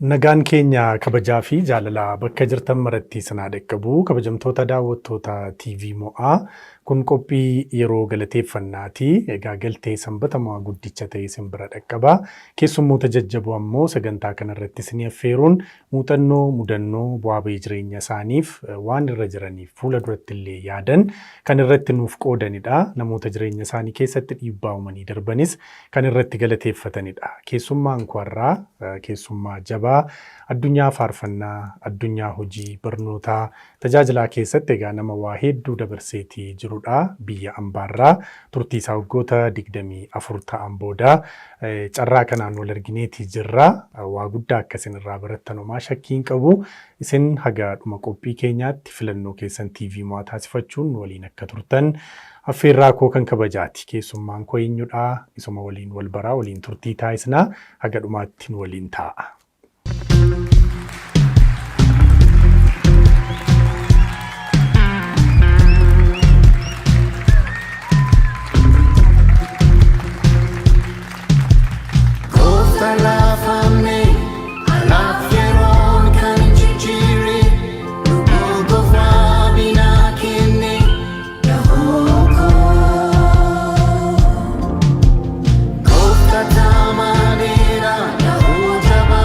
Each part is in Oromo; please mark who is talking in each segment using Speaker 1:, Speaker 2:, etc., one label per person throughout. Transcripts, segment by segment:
Speaker 1: Nagaan keenya kabajaa fi jaalalaa bakka jirtan maratti sinaa dhaqqabu kabajamtoota daawwattoota TV Mo'aa kun qophii yeroo galateeffannaati. Egaa galtee sanbatamaa guddicha ta'e sin bira dhaqqaba. Keessummoota jajjaboo ammoo sagantaa kanarratti isin affeeruun muuxannoo mudannoo bu'aa bahii jireenya isaaniif waan irra jiraniif fuula duratti illee yaadan kan irratti nuuf qoodanidha. Namoota jireenya isaanii keessatti dhiibbaa uumanii darbanis kan irratti galateeffatanidha. Keessummaan kwarraa keessummaa jabaa addunyaa faarfannaa, addunyaa hojii, barnootaa, tajaajilaa keessatti egaa nama waa hedduu dabarseetii jirudha. Biyya ambaarraa turtii isaa waggoota 24 ta'an booda carraa kanaan wal argineetii jirra. Waa guddaa akkasin irraa barattan homaa shakkiin qabu. Isin haga dhuma qophii keenyaatti filannoo keessan TV Mo'aa taasifachuun waliin akka turtan affeerraa koo kan kabajaati. Keessummaan koo eenyudha? Isuma waliin wal baraa, waliin turtii taasisnaa haga dhumaatti waliin taa'a.
Speaker 2: Jaba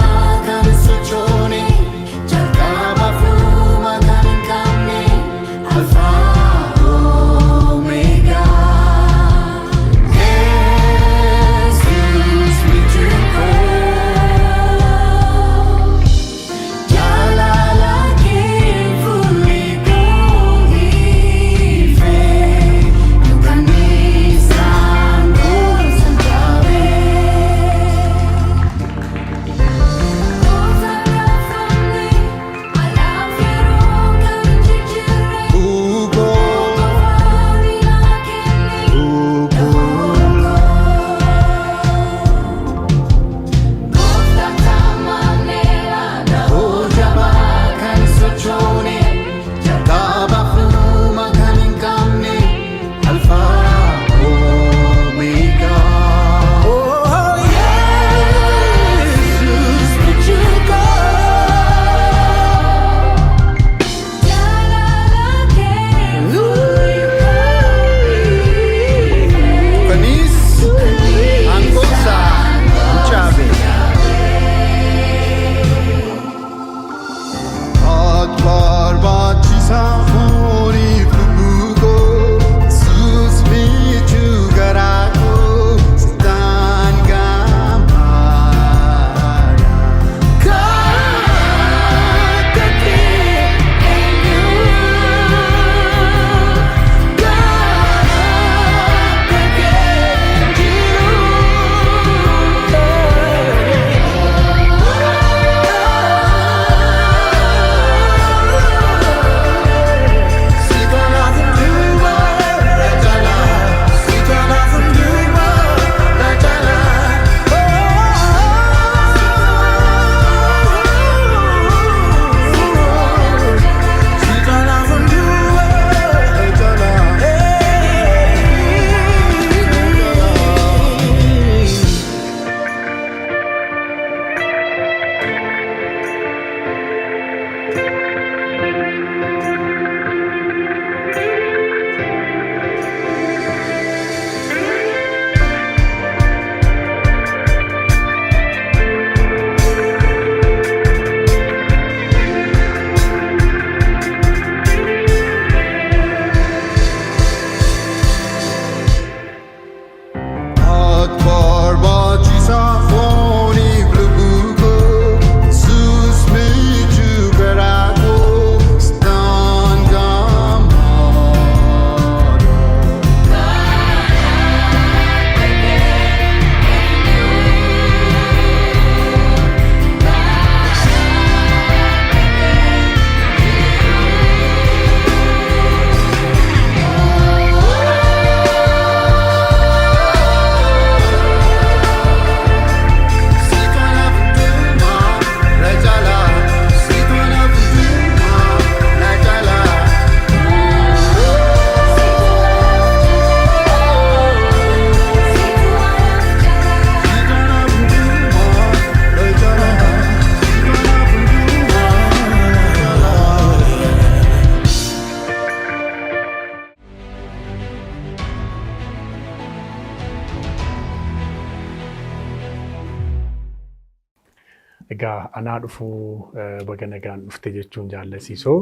Speaker 1: egaa anaa dhufuu baga nagaan dhufte jechuun jaallasiisoo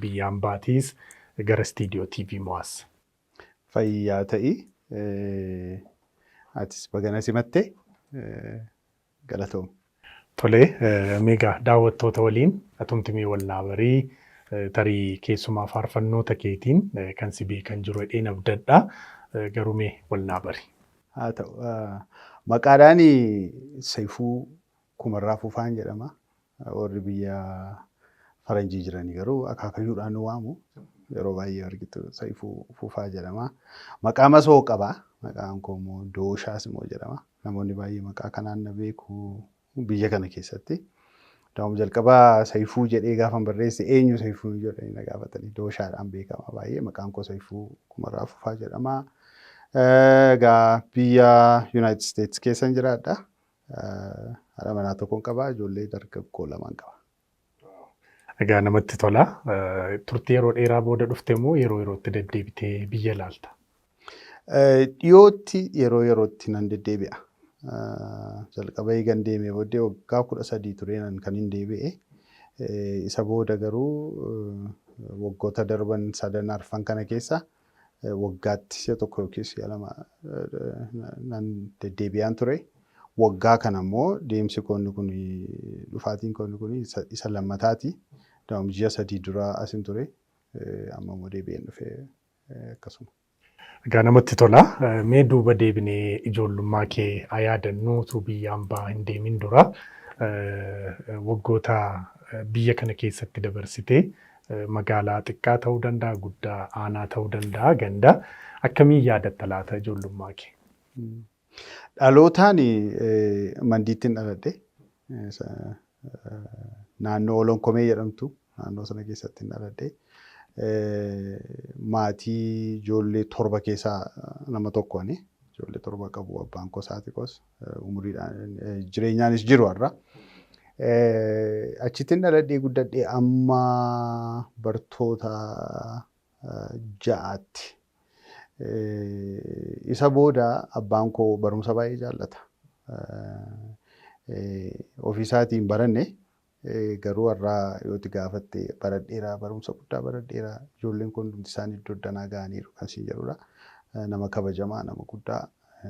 Speaker 1: biyya ambaatiis gara istiidiyoo TV Mo'aas.
Speaker 2: Fayyaa ta'ii atis baga na simatte galatoom.
Speaker 1: Tolee, meegaa daawwattoota waliin atumtimee walnaabarii tarii keessumaa faarfannoota keetiin kan si beekan jiru jedheen abdadhaa garumee walnaabarii.
Speaker 2: Haa ta'u maqaadhaan Saifuu Kumarraa Fufaan jedhama. Warri biyya faranjii jiranii garuu akaakayyuudhaan nu waamu. Yeroo baay'ee argitu Saifuu Fufaa jedhama. Maqaa masoo qaba. Maqaan koo immoo Dooshaas immoo jedhama. Namoonni baay'ee maqaa kanaan na beeku biyya kana keessatti. Daa'imni jalqabaa Saifuu jedhee gaafa barreesse eenyu Saifuu jedhanii na gaafatanii Dooshaadhaan beekama baay'ee. Maqaan koo Saifuu Kumarraa Fufaa jedhama. Egaa biyya United States keessan jiraadha. Haadha manaa tokkoon qaba. Ijoollee dargaggoo lamaan qaba.
Speaker 1: Egaa namatti tola. Turtii yeroo dheeraa booda dhufte moo yeroo yerootti deddeebitee biyya ilaalta?
Speaker 2: Dhiyootti yeroo yerootti nan deddeebi'a. Jalqaba eegan deemee booddee waggaa 13 tureen kan hin deebi'e. Isa booda garuu waggoota darban 3 arfan kana keessa waggaatti si'a tokko yookiis si'a lama nan deddeebi'aan ture. Waggaa kana immoo deemsi koonni kun dhufaatiin koonni kun isa lammataati. Daa'imni ji'a 3 dura asin ture. Amma immoo deebi'een dhufee akkasuma.
Speaker 1: Egaa namatti tola. Mee duuba deebinee ijoollummaa kee haa yaadannu utuu biyya hambaa hin deemin dura waggoota biyya kana keessatti dabarsitee magaalaa xiqqaa ta'uu danda'a, guddaa aanaa ta'uu danda'a, ganda akkamiin yaadatta laata ijoollummaa kee?
Speaker 2: Dhalootaan Mandiittiin dhaladhe. Naannoo Olonkomee jedhamtu naannoo sana keessatti dhaladhe. Maatii ijoollee 7 keessaa nama tokkooni. Ijoollee 7 qabu abbaan koo haati koos umuriidhaan jireenyaanis jiru har'a. Achittiin dhaladhee guddadhee amma bartoota 6tti. Isa booda abbaan koo barumsa baay'ee jaallata. Ofiisaatiin baranne garuu har'aa yooti gaafatte baradheeraa barumsa guddaa baradheeraa ijoolleen kun hundi isaanii iddoo addanaa ga'aniiru kan siin jedhudha. Nama kabajamaa, nama guddaa,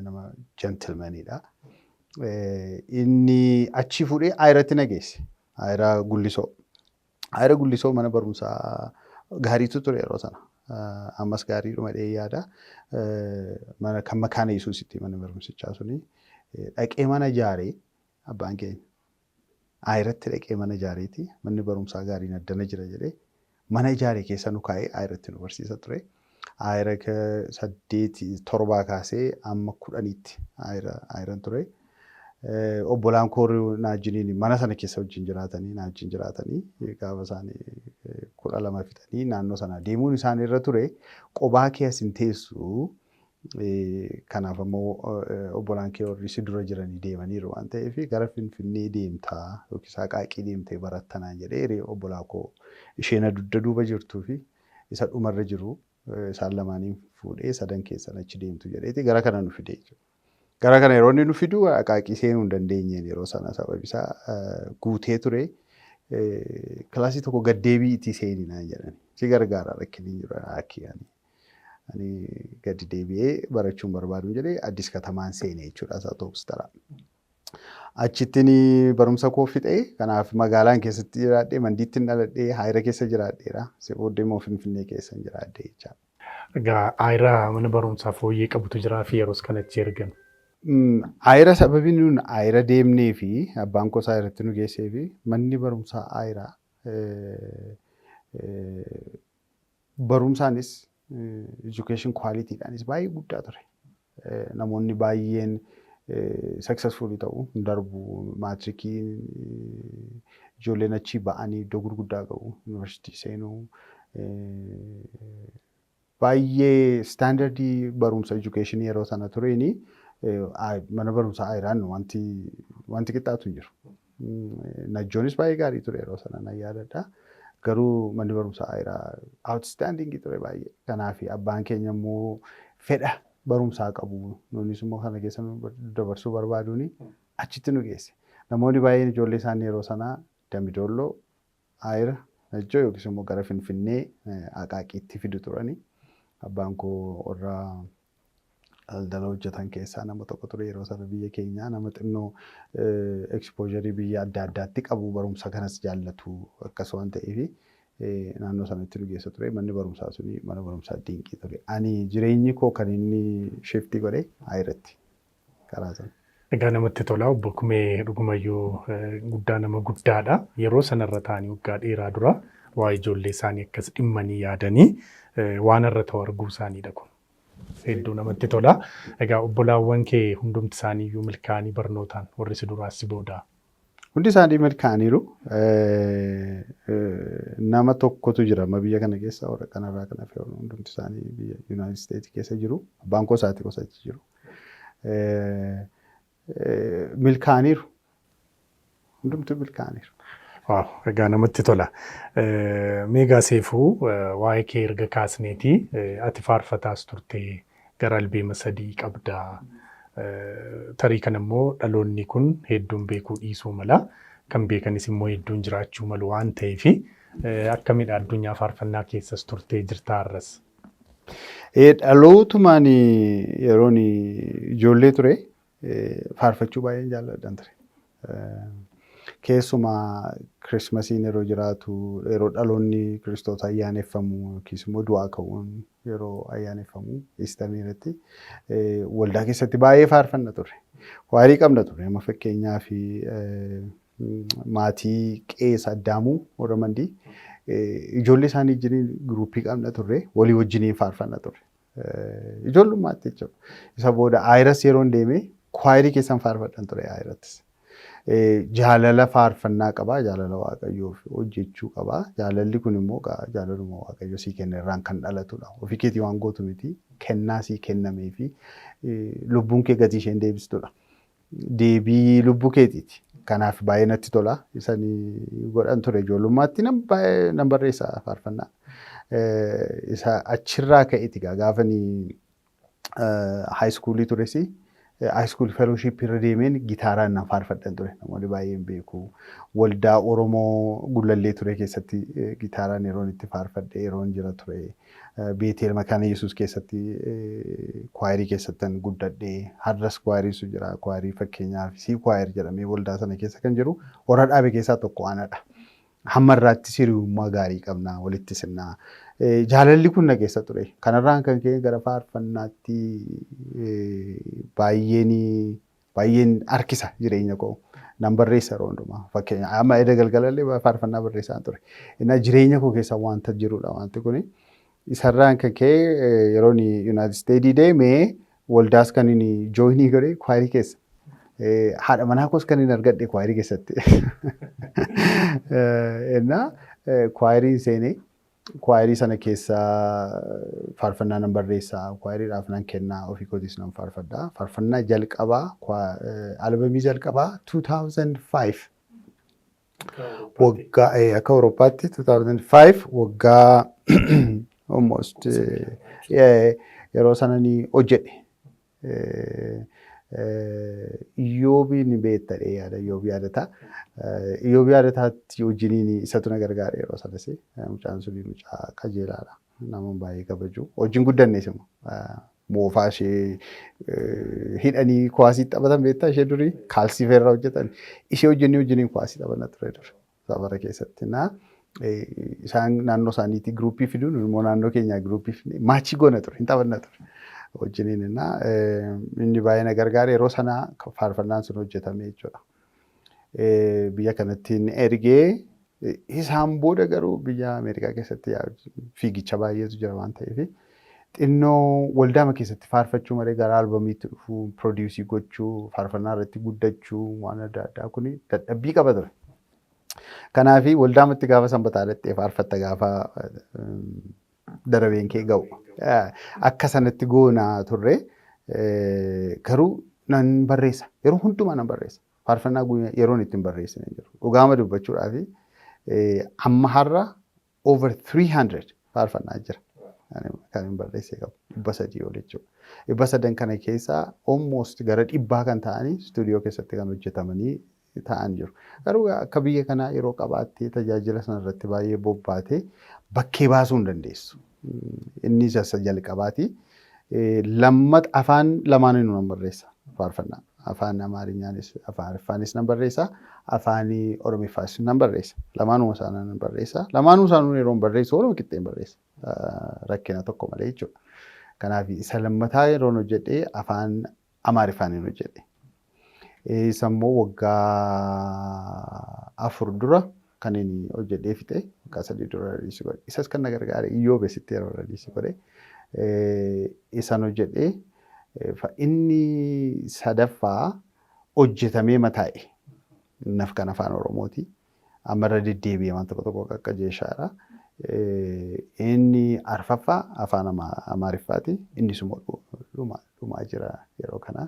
Speaker 2: nama jentilmaniidha. Inni achi fuudhee Ayiratti na geesse. Ayiraa Gullisoo. Ayira Gullisoo mana barumsaa gaariitu ture yeroo sana. Ammas gaariidhuma dhee yaada. Mana kan Makaana Yesuusitti mana barumsichaa suni dhaqee mana ijaaree abbaan keenya. Ayiratti dhaqee mana ijaareeti. Manni barumsaa gaariin addana jira jedhee mana ijaaree keessa nu kaa'ee Ayiratti nu barsiisa ture. Ayira 8 7 kaasee amma 10tti Ayiran ture. Obbolaan koo naajjiniin mana sana keessa wajjin jiraatanii gaafa isaanii 12 fixanii naannoo sana deemuun isaanii irra ture. Qobaa kee asin teessu kanaaf ammoo obbolaan kee warri si dura jiranii deemaniiru waan ta'eef gara Finfinnee deemtaa yookiis Haqaaqii deemtee barattanaan jedhee obbolaa koo isheen dugda duuba jirtuu fi isa dhumarra jiru isaan lamaaniin fuudhee 3 keessan achi deemtu jedheeti gara kana nu fidee jechuudha. Gara kana yeroo inni nu fidu Haqaaqii seenuu hin dandeenyeen yeroo sana sababi isaa guutee ture. Kilaasii tokko gad deebi'iitii seenii naan jedhani. Si gargaara rakkinni jiru akkiyani. Ani gadi deebi'ee barachuun barbaadu jedhee Addis Katamaan seenee jechuudha isaa tokkos taraa. Achittiin barumsa koo fixee kanaaf magaalaan keessatti jiraadhee Mandiittiin dhaladhee Ayira keessa jiraadheera. Si booddee immoo Finfinnee keessa jiraadhee jechaadha.
Speaker 1: Egaa Ayira mana barumsaa fooyyee qabutu jiraa fi yeroos kanatti ergan.
Speaker 2: Ayira sababii nuun Ayira deemnee fi abbaan koo Ayiratti nu geessee fi manni barumsaa Ayira barumsaanis education quality'dhaanis baay'ee guddaa ture. Namoonni baay'een successful ta'u darbu maatirikii ijoolleen achi ba'anii iddoo gurguddaa qabu yuunivarsiitii seenuu baay'ee standardii barumsa education yeroo sana tureeni. Mana barumsaa Ayiraan wanti qixxaatu hin jiru. Najjoonis baay'ee gaarii ture yeroo sana nan yaadadha. Garuu manni barumsaa Ayiraa outstanding ture baay'ee. Kanaaf abbaan keenya immoo fedha barumsaa qabu. Nuunis immoo kana keessa dabarsuu barbaaduuni achitti nu geesse. Namoonni baay'een ijoollee isaanii yeroo sanaa Dambidolloo, Ayira, Najjoo yookiis immoo gara Finfinnee Aqaaqiitti fidu turani. Abbaan koo warra daldala hojjetan keessaa nama tokko ture yeroo sana biyya keenyaa nama xinnoo ekspoozharii biyya adda addaatti qabu barumsa kanas jaallatu akkas waan ta'eef naannoo sanatti nu geessa ture. Manni barumsaa suni mana barumsaa dinqii ture. Ani jireenyi koo kan inni shiftii godhe Ayiratti karaa sana.
Speaker 1: Egaa namatti tola obbo Kumee dhugumayyuu guddaa nama guddaadha. Yeroo sanarra taa'anii waggaa dheeraa dura waa'ee ijoollee isaanii akkas dhimmanii yaadanii waan irra ta'u arguu isaaniidha kun. Hedduu namatti tola. Egaa obbolaawwan kee hundumti isaaniiyyuu milkaa'anii barnootaan warri si duraas si booda.
Speaker 2: Hundi isaanii milkaa'aniiru. Nama tokkotu jira amma biyya kana keessa warra kanarraa kan hafe hundumti isaanii biyya Yuunaayitid Isteetsi keessa jiru. Abbaan koo isaati gosachi jiru. Milkaa'aniiru. Hundumtuu milkaa'aniiru.
Speaker 1: Waaw, egaa namatti tola. Meegaa seefuu waa'ee kee erga kaasneeti ati faarfataas turte gara albeema 3 qabda. Tarii kan immoo dhaloonni kun hedduun beekuu dhiisuu mala. Kan beekanis immoo hedduun jiraachuu malu waan ta'eef akkamidha addunyaa faarfannaa keessas turtee jirta har'as?
Speaker 2: Dhalootumaan yeroon ijoollee ture faarfachuu baay'een jaalladhan ture. Keessumaa Kirismasiin yeroo jiraatu yeroo dhaloonni Kiristoos ayyaaneffamu yookiis immoo du'aa ka'uun yeroo ayyaaneffamu Iistarii irratti waldaa keessatti baay'ee faarfanna ture. Waarii qabna ture. Amma fakkeenyaaf maatii Qees Addaamuu warra Mandii ijoollee isaanii wajjin giruuppii qabna ture. Walii wajjiniin faarfanna ture. Ijoollummaatti jechuudha. Isa booda Ayiras yeroo deeme kwaayirii keessan faarfadhan ture Ayirattis. Jaalala faarfannaa qabaa, jaalala Waaqayyoof hojjechuu qabaa. Jaalalli kun immoo jaalaluma Waaqayyoo sii kenne irraan kan dhalatudha. Ofii keetii waan gootu miti, kennaa sii kennamee fi lubbuun kee gatii isheen deebistudha. Deebii lubbuu keetiiti. Kanaaf baay'ee natti tola. Isanii godhan ture ijoollummaatti nan barreessa faarfannaa. Isa achirraa ka'eeti gaafanii haayiskuulii turesi. Haayiskuul feelooship irra deemeen gitaaraan nan faarfadhan ture. Namoonni baay'een beeku. Waldaa Oromoo Gullallee ture keessatti gitaaraan yeroon itti faarfadhe yeroon jira ture. Beeteel Makaana Yesuus keessatti kwaayirii keessattan guddadhe. Har'as kwaayiriitu jira. Kwaayirii fakkeenyaaf sii kwaayirii jedhamee waldaa sana keessa kan jiru warra dhaabe keessaa tokko anadha. Hamma irraatti hiriyummaa gaarii qabna walitti sinnaa. Jaalalli kun na keessa ture. Kanarraan kan ka'e gara faarfannaatti baay'een harkisa jireenya koo. Nan barreessa yeroo hundumaa. Fakkeenyaaf amma edda galgalallee faarfannaa barreessaa ture. Inni jireenya koo keessa wanta jirudha wanti kuni. Isarraan kan ka'e yeroon Yuunaayitid Isteetsi deemee waldaas kan inni jooyinii godhe kwaayirii keessa. Haadha manaa koos kan inni argadhe kwaayirii keessatti. Innaa kwaayirii seenee kwaayirii sana keessa faarfannaa nan barreessaa. Kwaayiriidhaaf nan kennaa ofii kootis nan faarfadhaa. Faarfannaa jalqabaa albamii jalqabaa 2005 waggaa akka Awurooppaatti 2005 waggaa almost yeroo sana ni hojjedhe. Iyyoobiin beektadhe yaada Iyyoobii yaadataa. Iyyoobii yaadataatti wajjiniin isatu na gargaare yeroo sanas mucaan suni mucaa qajeelaadha. Nama baay'ee kabaju. Wajjin guddannes immoo moofaa ishee hidhanii kuwaasii taphatan beektaa ishee durii kaalsii feerraa hojjetan. Ishee wajjiniin kuwaasii taphanna ture dur safara keessatti. Isaan naannoo isaaniitti giruuppii fiduun immoo naannoo keenyaa giruuppii fidnee maachii goona ture hin taphanna ture. Wajjiniin inni baay'ee na gargaare yeroo sana faarfannaan sun hojjetame jechuudha. Biyya kanatti inni ergee isaan booda garuu biyya Ameerikaa keessatti fiigicha baay'eetu jira waan ta'eef xinnoo waldaama keessatti faarfachuu malee gara albamiitti dhufuu, piroodiusii gochuu, faarfannaa irratti guddachuu waan adda addaa kun dadhabbii qaba ture. Kanaaf waldaamatti gaafa sanbataa dhattee faarfatta gaafa darabeen kee ga'u. Akka sanatti goonaa turre garuu nan barreessa. Yeroo hundumaa nan barreessa. Faarfannaa yeroon ittiin barreessine jiru. Dhugaama dubbachuudhaaf amma har'a over 300 faarfannaa jira. Kan hin barreessee qabu. 300 ol jechuudha. 300 kana keessaa almost gara 100 kan ta'anii istuudiyoo keessatti kan hojjetamanii ta'an jiru. Garuu akka biyya kanaa yeroo qabaattee tajaajila sanarratti baay'ee bobbaatee bakkee baasuu hin dandeessu. Inni isa jalqabaati. Lammata afaan lamaaniinuu nan barreessa faarfannaa. Afaan Amaarinyaanis afaan Affaanis nan barreessa. Afaan Oromiffaas nan barreessa. Lamaanuma isaanii nan barreessa. Lamaanuma isaanii yeroo barreessu waluma qixxeen barreessa. Rakkina tokko malee jechuudha. Kanaaf isa lammataa yeroo hojjedhee afaan Amaariffaaniin hojjedhe. Isa immoo waggaa 4 dura kan inni hojjedhee fixe waggaa 3 dura raliisii godhe. Isas kan na gargaare Iyyoob Esitti yeroo raliisii godhe. Isaan hojjedhee inni sadaffaa hojjetamee mataa'e. Naf kan afaan Oromooti. Ammarra deddeebi'ee waan tokko qaqqajeeshaadha. Inni arfaffaa afaan Amaariffaati. Innis immoo dhumaa jira yeroo kana.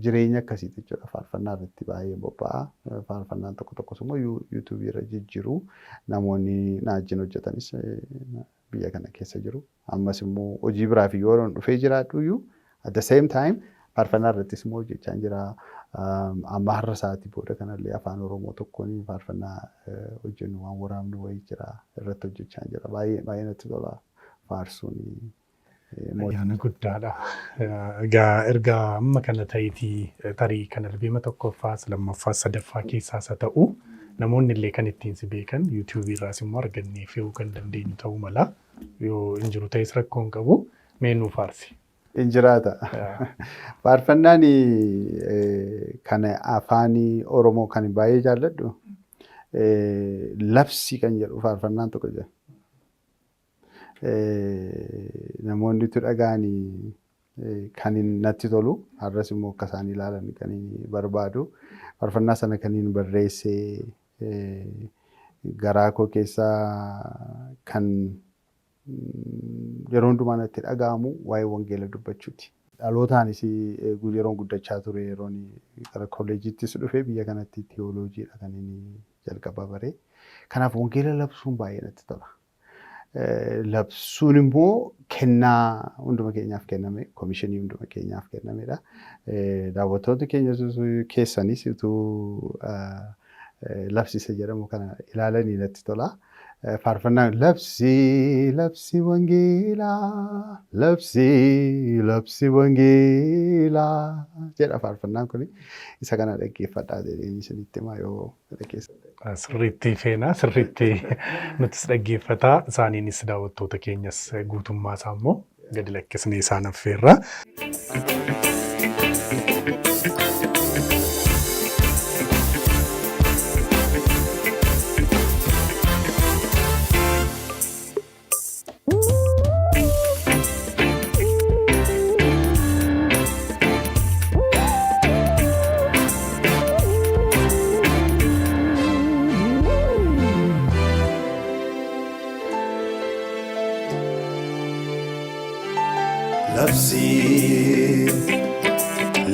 Speaker 2: Jireenya akkasiiti jechuudha. Faarfannaa irratti baay'ee bobba'a. Faarfannaan tokkos immoo yuutuubii irra jijjiiru. Namoonni na wajjin hojjetanis biyya kana keessa jiru. Ammas immoo hojii biraaf yoo dhufee jiraadhu at the same time faarfannaa irrattis immoo hojjechaa jira. Amma har'a sa'aatii booda kanallee afaan Oromoo tokkoon faarfannaa hojjennu waan waraabnu wayii jira irratti hojjechaa jira. Baay'ee natti tola faarsuun.
Speaker 1: Ayyaana guddaadha. Egaa erga amma kana ta'iitii tarii kan albeema tokkoffaas lammaffaa sadaffaa keessaas haa ta'u namoonni illee kan ittiin si beekan yuutuubii irraas immoo argannee fe'uu kan dandeenyu ta'uu mala yoo hin jiru ta'es rakkoo hin qabu meenuu faarsi.
Speaker 2: Injiraata. Faarfannaan kan afaan Oromoo kan baay'ee jaalladhu labsii kan jedhu faarfannaan tokko jira. Namoonni itti dhaga'anii kan natti tolu har'as immoo akka isaan ilaalan kan barbaadu faarfannaa sana kan barreessee garaa koo keessaa kan yeroo hundumaa natti dhaga'amu waa'ee wangeela dubbachuuti. Dhalootaanis yeroon guddachaa ture yeroon gara kolleejjiittis dhufee biyya kanatti teewooloojiidha kan inni jalqaba bare. Kanaaf wangeela labsuun baay'ee natti tola. Labsuun immoo kennaa hunduma keenyaaf kenname, komishinii hunduma keenyaaf kennamedha. Daawwattoonni keenya keessanis utuu labsiisa jedhamu kana ilaalanii natti tola. Faarfannaan labsii wangeelaa, labsii wangeelaa jedha faarfannaan kun. Isa kana dhaggeeffadhaa jedhanii isinitti himaa yoo dhaggeeffatan.
Speaker 1: Sirriitti feenaa, sirriitti nutis dhaggeeffataa. Isaaniinis daawwattoota keenyas guutummaa isaa immoo gadi lakkisnee isaan affeerra.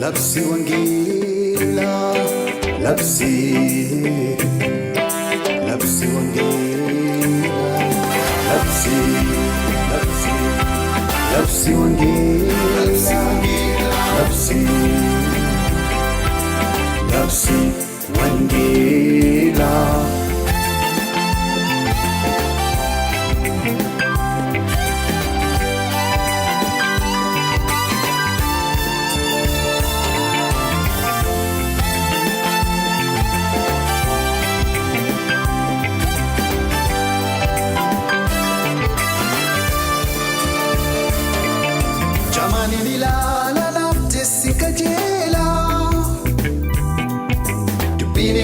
Speaker 3: Labsii wangeelaa, labsii wangeelaa, labsii wangeelaa, labsii wangeelaa.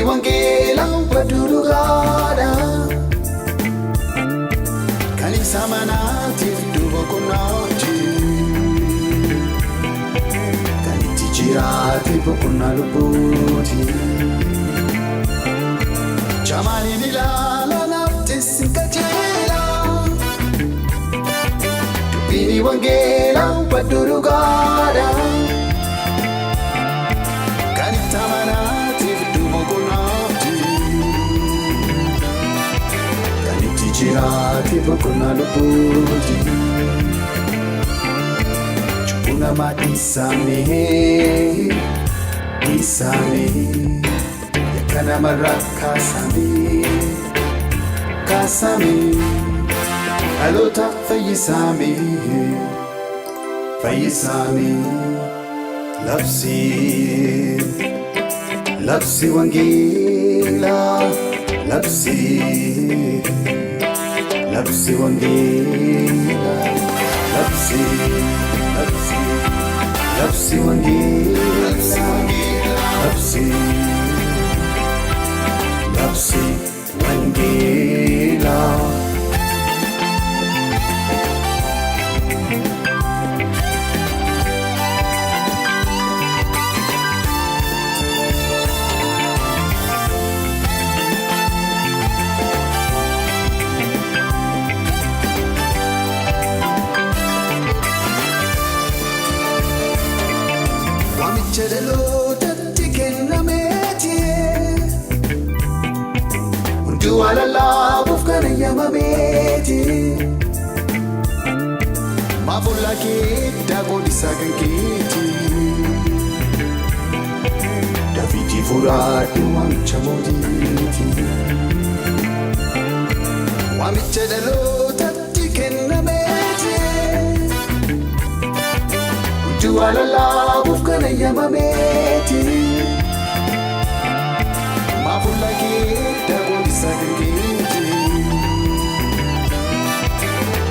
Speaker 3: Wangeela badurugada kan isamanatiif duba kunaati kan itti jiraate boqonnaa lubbuuti jamaaniin ilaala lafti si qajeela dubbiin wangeela badurugada kan isamanatiif jiraate boqonnaa lubbuuti cubbuu namaa dhiisamee yakka namarraa kaasamee kaasamee dhaloota fayyisamee fayyisamee labsii wangeelaa labsii wangeelaa labsii wangeelaa labsii wangeelaa. Jedhalootatti kennameeti hundi waan lallaabuuf kan eeyyamameeti maafuula kee daakuu isaa kan keeti Dafiitii furaadhu waamicha mootiiti waamicha jedhalootatti kennameeti waan lallaabuuf kan eeyyamameeti maafuula kee daakuu isaa kan keeti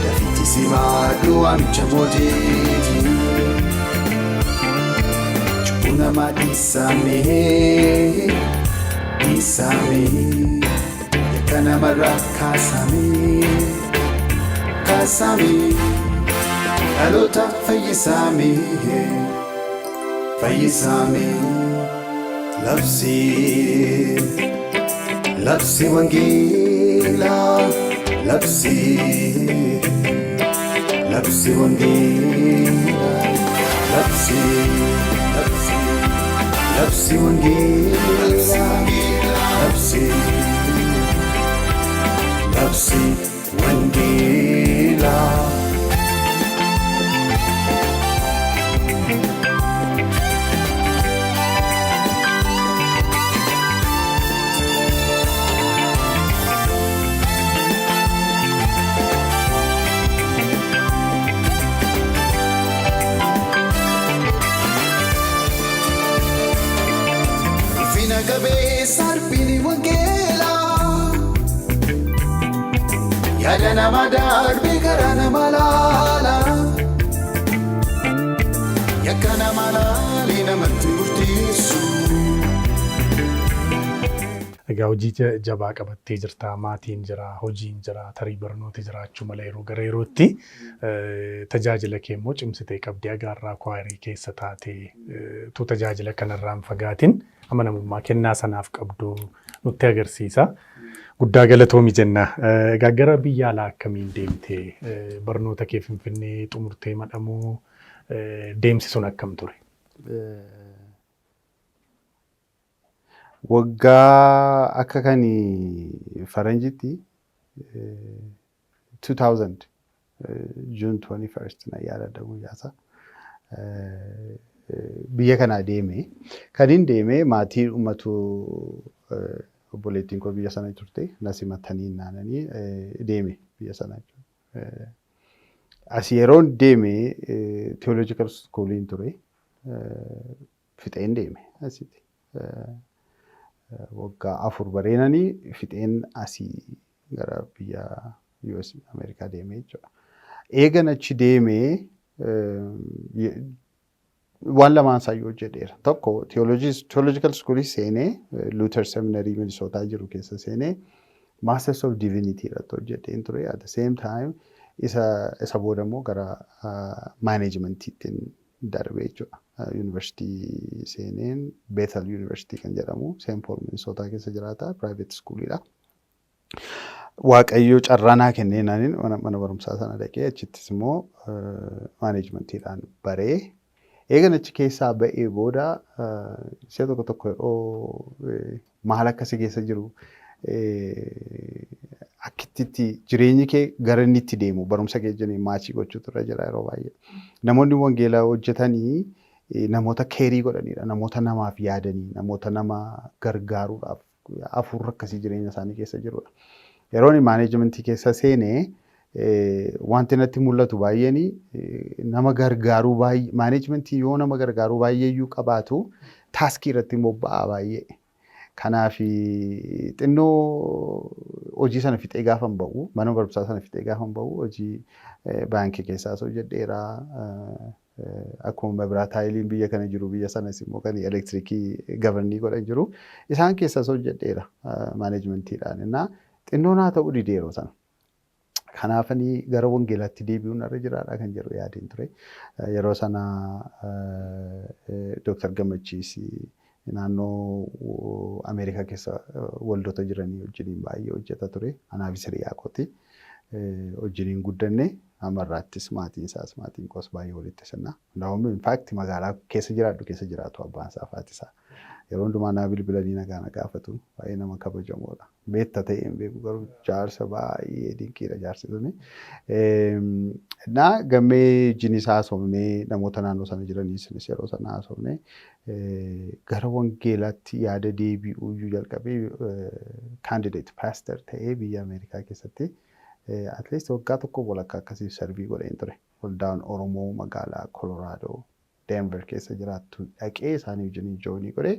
Speaker 3: Dafiitii simaadhu waamicha mootiiti cubbuu namaa dhiisamee yakka namarraa kaasamee dhaloota fayyisamee labsii wangeelaa labsii wangeelaa labsii wangeelaa labsii wangeelaa. Sarpini wangeelaa yaada nama darbee karaa nama laala yakka nama laalee namatti murteessu.
Speaker 1: Egaa hojii jabaa qabattee jirta, maatiin jira, hojiin jira, tarii barnooti jiraachuu mala yeroo gara yerootti tajaajila kee immoo cimsitee qabdee agaarraa kwaarii keessa taatee tu tajaajila kanarraan fagaatiin amanamummaa kennaa sanaaf qabdu nutti agarsiisa. Guddaa galatoomi jenna. Egaa gara biyya alaa akkamiin deemtee barnoota kee Finfinnee xumurtee madhamuu deemsi sun akkam ture?
Speaker 2: Waggaa akka kan faranjitti 2000 June 21st na yaadadha guyyaasa. Biyya kanaa deeme. Kan hin deeme maatii ummatu obboleettiin koo biyya sana turte nasi matanii naananii deeme biyya sana. As yeroon deeme theological schooliin ture fixeen deeme asitti. Waggaa 4 bareenanii fixeen asii gara biyya US Ameerikaa deeme jechuudha. Eegan achi deemee waan lamaan sayyoo jedheera. Tokko theological school seenee Luther Seminary Minnesota jiru keessa seenee Masters of Divinity irratti hojjedheen ture. At the same time isa booda immoo gara managementiitiin darbee jechuudha. University seeneen Bethel University kan jedhamu St. Paul Minnesota keessa jiraata private schoolidha. Waaqayyo carraanaa kenneenaaniin mana barumsaa sana dhaqee achittis immoo managementiidhaan baree eegan achi keessaa ba'ee booda ishee tokko yeroo maal akkasii keessa jiru akkitti jireenyi kee gara inni itti deemu barumsa kee jennee maachii gochuutu irra jira yeroo baay'ee. Namoonni wangeelaa hojjetanii namoota keerii godhanidha. Namoota namaaf yaadanii, namoota nama gargaaruudhaaf afur akkasii jireenya isaanii keessa jirudha. Yeroon maaneejmentii keessa seenee wanti natti mul'atu baay'een nama gargaaruu baay'ee maaneejmentii yoo nama gargaaruu baay'eeyyuu qabaatu taaskii irratti bobba'aa baay'ee. Kanaaf xinnoo hojii sana fixee gaafa hin ba'u mana barumsaa sana fixee gaafa hin ba'u hojii baankii keessaas hojjedheera. Akkuma mabiraata haayiliin biyya kana jiru biyya sanas immoo kan elektirikii gavarnii godhan jiru isaan keessaas hojjedheera maaneejmentiidhaan. Innaa xinnoo naa ta'uu dide yeroo sana. Kanaafanii gara wangeelaatti deebi'uun irra jiraadha kan jedhu yaadeen ture. Yeroo sana Dr. Gammachiis naannoo Ameerikaa keessa waldoota jiranii wajjiniin baay'ee hojjeta ture. Anaafis hiriyaa kooti. Wajjiniin guddanne amarraattis maatiin isaas maatiin koos baay'ee walitti sirna. Hundaa'uun infaakti magaalaa keessa jiraatu abbaan isaa fi haati isaa. Yeroo hundumaa naa bilbilanii nagaa gaafatu baay'ee nama kabajamoodha. Beetta ta'e hin beeku garuu jaarsa baay'ee dinqiidha jaarsi suni. Naa gammee jinis haasofnee namoota naannoo sana jiraniis yeroo sana haasofnee gara wangeelaatti yaada deebi'uu jalqabee candidate pastor ta'ee biyya Ameerikaa keessatti at least waggaa tokko walakkaa akkasiif sarbii godheen ture. Waldaan Oromoo magaalaa Colorado Denver keessa jiraattu dhaqee isaanii wajjin joinii godhee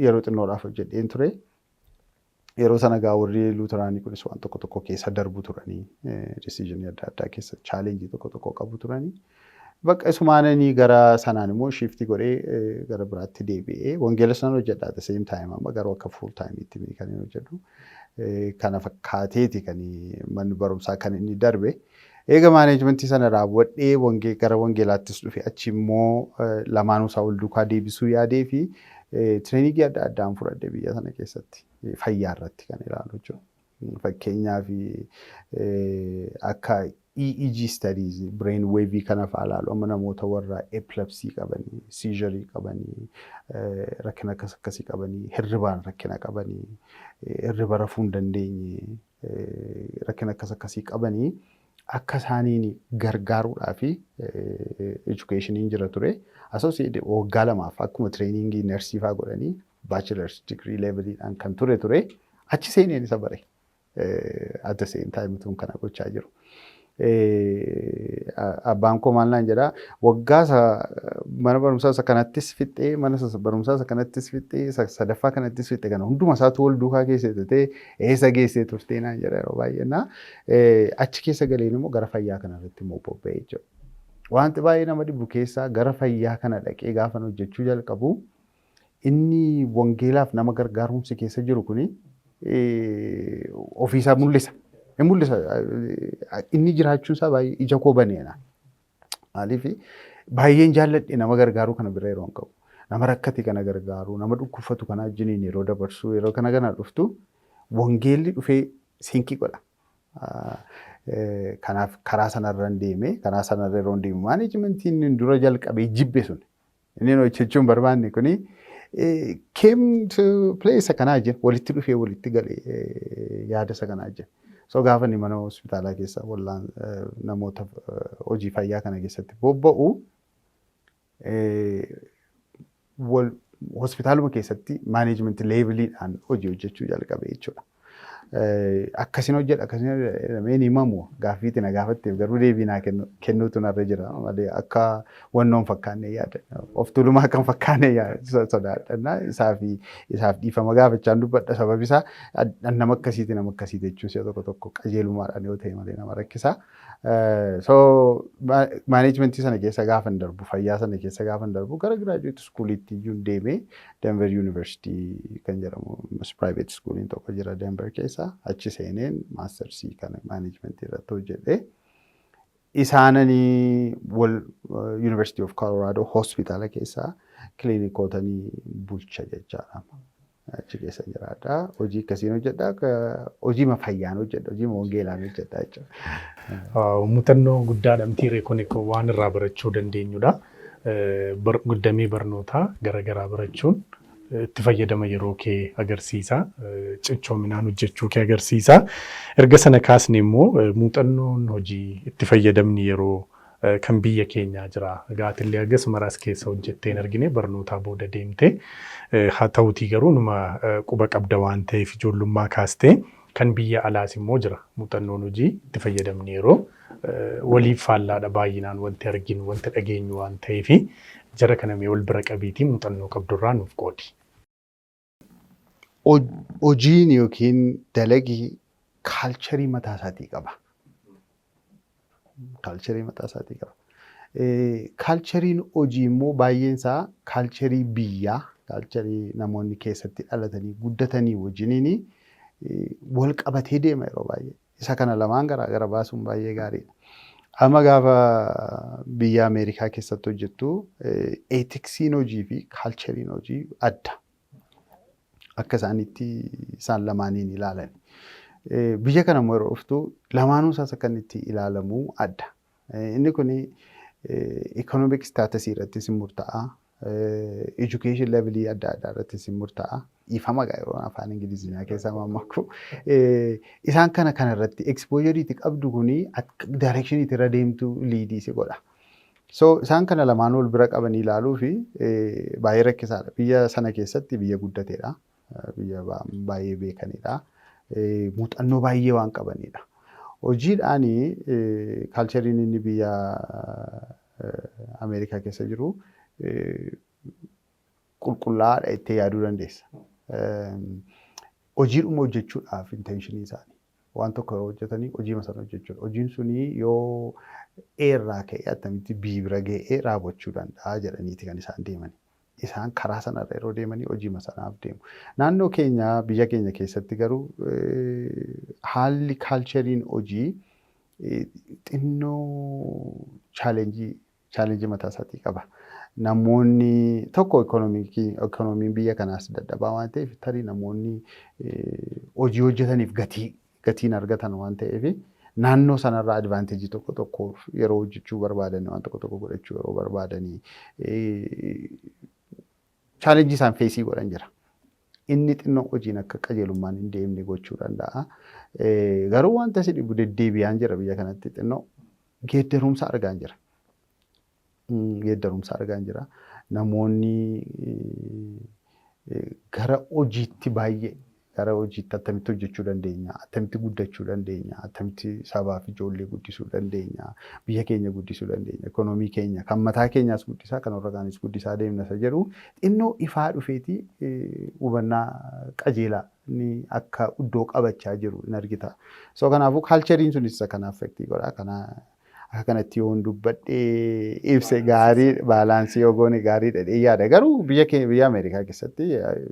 Speaker 2: yeroo xinnoodhaaf hojjedheen ture. Yeroo sana gaa warri Luuteraanii kunis waan tokko keessa darbu turanii decision adda addaa keessa challenge tokko qabu turanii. Bakka isumaananii gara sanaan immoo shiftii godhee gara biraatti deebi'ee wangeela sana hojjedha at the same time amma garuu akka full time itti kan inni hojjedhu. Kana fakkaateeti kan manni barumsaa kan inni darbe. Eega maaneejmentii sana raawwadhee gara wangeelaattis dhufe achi immoo lamaanuu isaa wal duukaa deebisuu yaadee fi tireeningii adda addaan fudhadhe biyya sana keessatti fayyaa irratti kan ilaalu jechuudha. Fakkeenyaaf akka EEG studies brain wave kana fa'aa ilaalu amma namoota warra epilepsy qabanii, seizure qabanii, rakkina akkasii qabanii, hirribaan rakkina qabanii, hirriba rafuu hin dandeenye, rakkina akkasii qabanii akka isaaniin gargaaruudhaa fi educationiin jira ture. Associated waggaa lamaaf akkuma training nursii fa'aa godhanii bachelor's degree leveliidhaan kan ture achi seeneen isa bare at the same time tun kana gochaa jiru. Abbaan koo maal naan jedhaa waggaa mana barumsaa isa kanattis fixxee mana barumsaa isa kanattis fixxee sadaffaa kanattis fixxee kana hunduma isaatu wal duukaa keessatti ta'ee eessa geessee turtee naan jedha yeroo baay'eenaa achi keessa galeen immoo gara fayyaa kanarratti immoo bobba'ee jechuudha. Wanti baay'ee nama dhibu keessaa gara fayyaa kana dhaqee gaafan hojjechuu jalqabu inni wangeelaaf nama gargaarumsi keessa jiru kuni ofiisaa mul'isa. Inni jiraachuun isaa baay'ee ija koo baneena. Maaliif baay'een jaalladhe nama gargaaruu kana bira yeroo hin qabu. Nama rakkate kana gargaaruu, nama dhukkubsatu kana wajjiniin yeroo dabarsu, yeroo kana dhuftu wangeelli dhufee siinqii godha. Kanaaf karaa sanarra deeme, karaa sanarra yeroo deemu maaneejmentiin dura jalqabee jibbe sun. Inni hojjechuun barbaanne kuni came to place kanaa jira. Walitti dhufee walitti galee yaada isa kanaa jira. So gaafa inni mana hospitaalaa keessa wallaan namoota hojii fayyaa kana keessatti bobba'u hospitaaluma keessatti maaneejmentii leeveliidhaan hojii hojjechuu jalqabe jechuudha. Akkasiin hojjedha akkasiin himamu gaaffiitti na gaafatteef garuu deebii naa kennuutu narra jira malee akka wannoon fakkaanne yaada of tulumaa kan fakkaanne sodaadha isaaf dhiifama gaafachaan dubbadha sababi isaa nama akkasiiti jechuun si'a tokko qajeelumaadhaan yoo ta'e malee nama rakkisa. So maaneejmentii sana keessa gaafan darbu fayyaa sana keessa gaafan darbu gara graduate schooliitti iyyuu deemee Denver University kan jedhamu private schooliin tokko jira Denver keessa achi seeneen maastersii kana maaneejmentii irratti hojjedhe. Isaananii University of Colorado hospitaala keessa kiliinikootanii bulcha jechaadha. Achi keessa jiraadha. Hojii akkasiin hojjedha. Hojii fayyaan hojjedha. Hojii wangeelaan hojjedha jechuudha.
Speaker 1: Muuxannoo guddaadha mitiiree kun waan irraa barachuu dandeenyudha. Guddamee barnootaa garaagaraa barachuun itti fayyadama yeroo kee agarsiisa. Cichoominaan hojjechuu kee agarsiisa. Erga sana kaasne immoo muuxannoon hojii itti fayyadamni yeroo kan biyya keenyaa jira. Gaatillee agas maras keessa hojjettee hin argine barnootaa booda deemte. Haa ta'uutii garuu numa quba qabda waan ta'eef ijoollummaa kaastee kan biyya alaas immoo jira. Muuxannoon hojii itti fayyadamne yeroo waliif faallaadha baay'inaan wanti arginu wanti dhageenyu waan ta'eef jara kana mee wal bira qabiitii muuxannoo qabdurraa nuuf qoodi.
Speaker 2: Hojiin yookiin dalagii kaalcharii mataa isaatii qaba. Kaalcharii mataa isaatii qaba. Kaalchariin hojii immoo baay'een isaa kaalcharii biyyaa, kaalcharii namoonni keessatti dhalatanii guddatanii wajjiniin wal qabatee deema yeroo baay'ee. Isa kana lamaan garaa baasuun baay'ee gaariidha. Amma gaafa biyya Ameerikaa keessatti hojjettu eetiksiin hojii fi kaalchariin hojii adda. Akka isaan lamaaniin ilaalan. Biyya kana immoo yeroo dhuftu lamaanuu isaas akka inni itti ilaalamu adda. Inni kun economic status irrattis ni murtaa'a. Education level adda addaa irrattis ni murtaa'a. Ifama yeroo afaan Ingiliziyaa keessa mammaku. Isaan kana irratti exposure itti qabdu kuni direction itti irra deemtu leadii si godha. So isaan kana lamaan wal bira qabanii ilaaluu fi baay'ee rakkisaadha. Biyya sana keessatti biyya guddateedha. Biyya baay'ee beekanidha. Muuxannoo baay'ee waan qabanidha. Hojiidhaan kaalchariin inni biyya Ameerikaa keessa jiru qulqullaa'aadha itti yaaduu dandeessa. Hojiidhuma hojjechuudhaaf intentionii isaanii. Waan tokko yeroo hojjetanii hojii sana hojjechuudha. Hojiin suni yoo eerraa ka'ee attamitti bira ga'ee raawwachuu danda'a jedhaniiti kan isaan deemani. Isaan karaa sanarra yeroo deemanii hojii sanaaf deemu. Naannoo keenya biyya keenya keessatti garuu haalli kaalchariin hojii xinnoo chaalenjii mataa isaatii qaba. Namoonni tokko ikoonomiin biyya kanaas dadhabaa waan ta'eef tarii namoonni hojii hojjetaniif gatiin argatan waan ta'eef naannoo sanarraa advaanteejii tokko yeroo hojjechuu barbaadan waan tokko godhachuu yeroo barbaadanii chaalenjii isaan feesii godhan jira. Inni xinnoo hojiin akka qajeelummaan hin deemne gochuu danda'a. Garuu wanta si dhibu deddeebi'aan jira biyya kanatti xinnoo geeddarumsa argaan jira. Namoonni gara hojiitti baay'ee gara hojiitti attamitti hojjechuu dandeenya, attamitti guddachuu dandeenya, attamitti sabaaf ijoollee guddisuu dandeenya, biyya keenya guddisuu dandeenya, ikoonoomii keenya kan mataa keenyaas guddisaa kan warra kaanis guddisaa deemna isa jedhu xinnoo ifaa dhufeeti hubannaa qajeelaa ni akka iddoo qabachaa jiru in argita. So kanaafuu kaalchariin sunis isa kana affektii godha. Akka kanatti yoo dubbadhee ibse gaarii baalaansii yoo goone gaarii dhadhee yaada. Garuu biyya Ameerikaa keessatti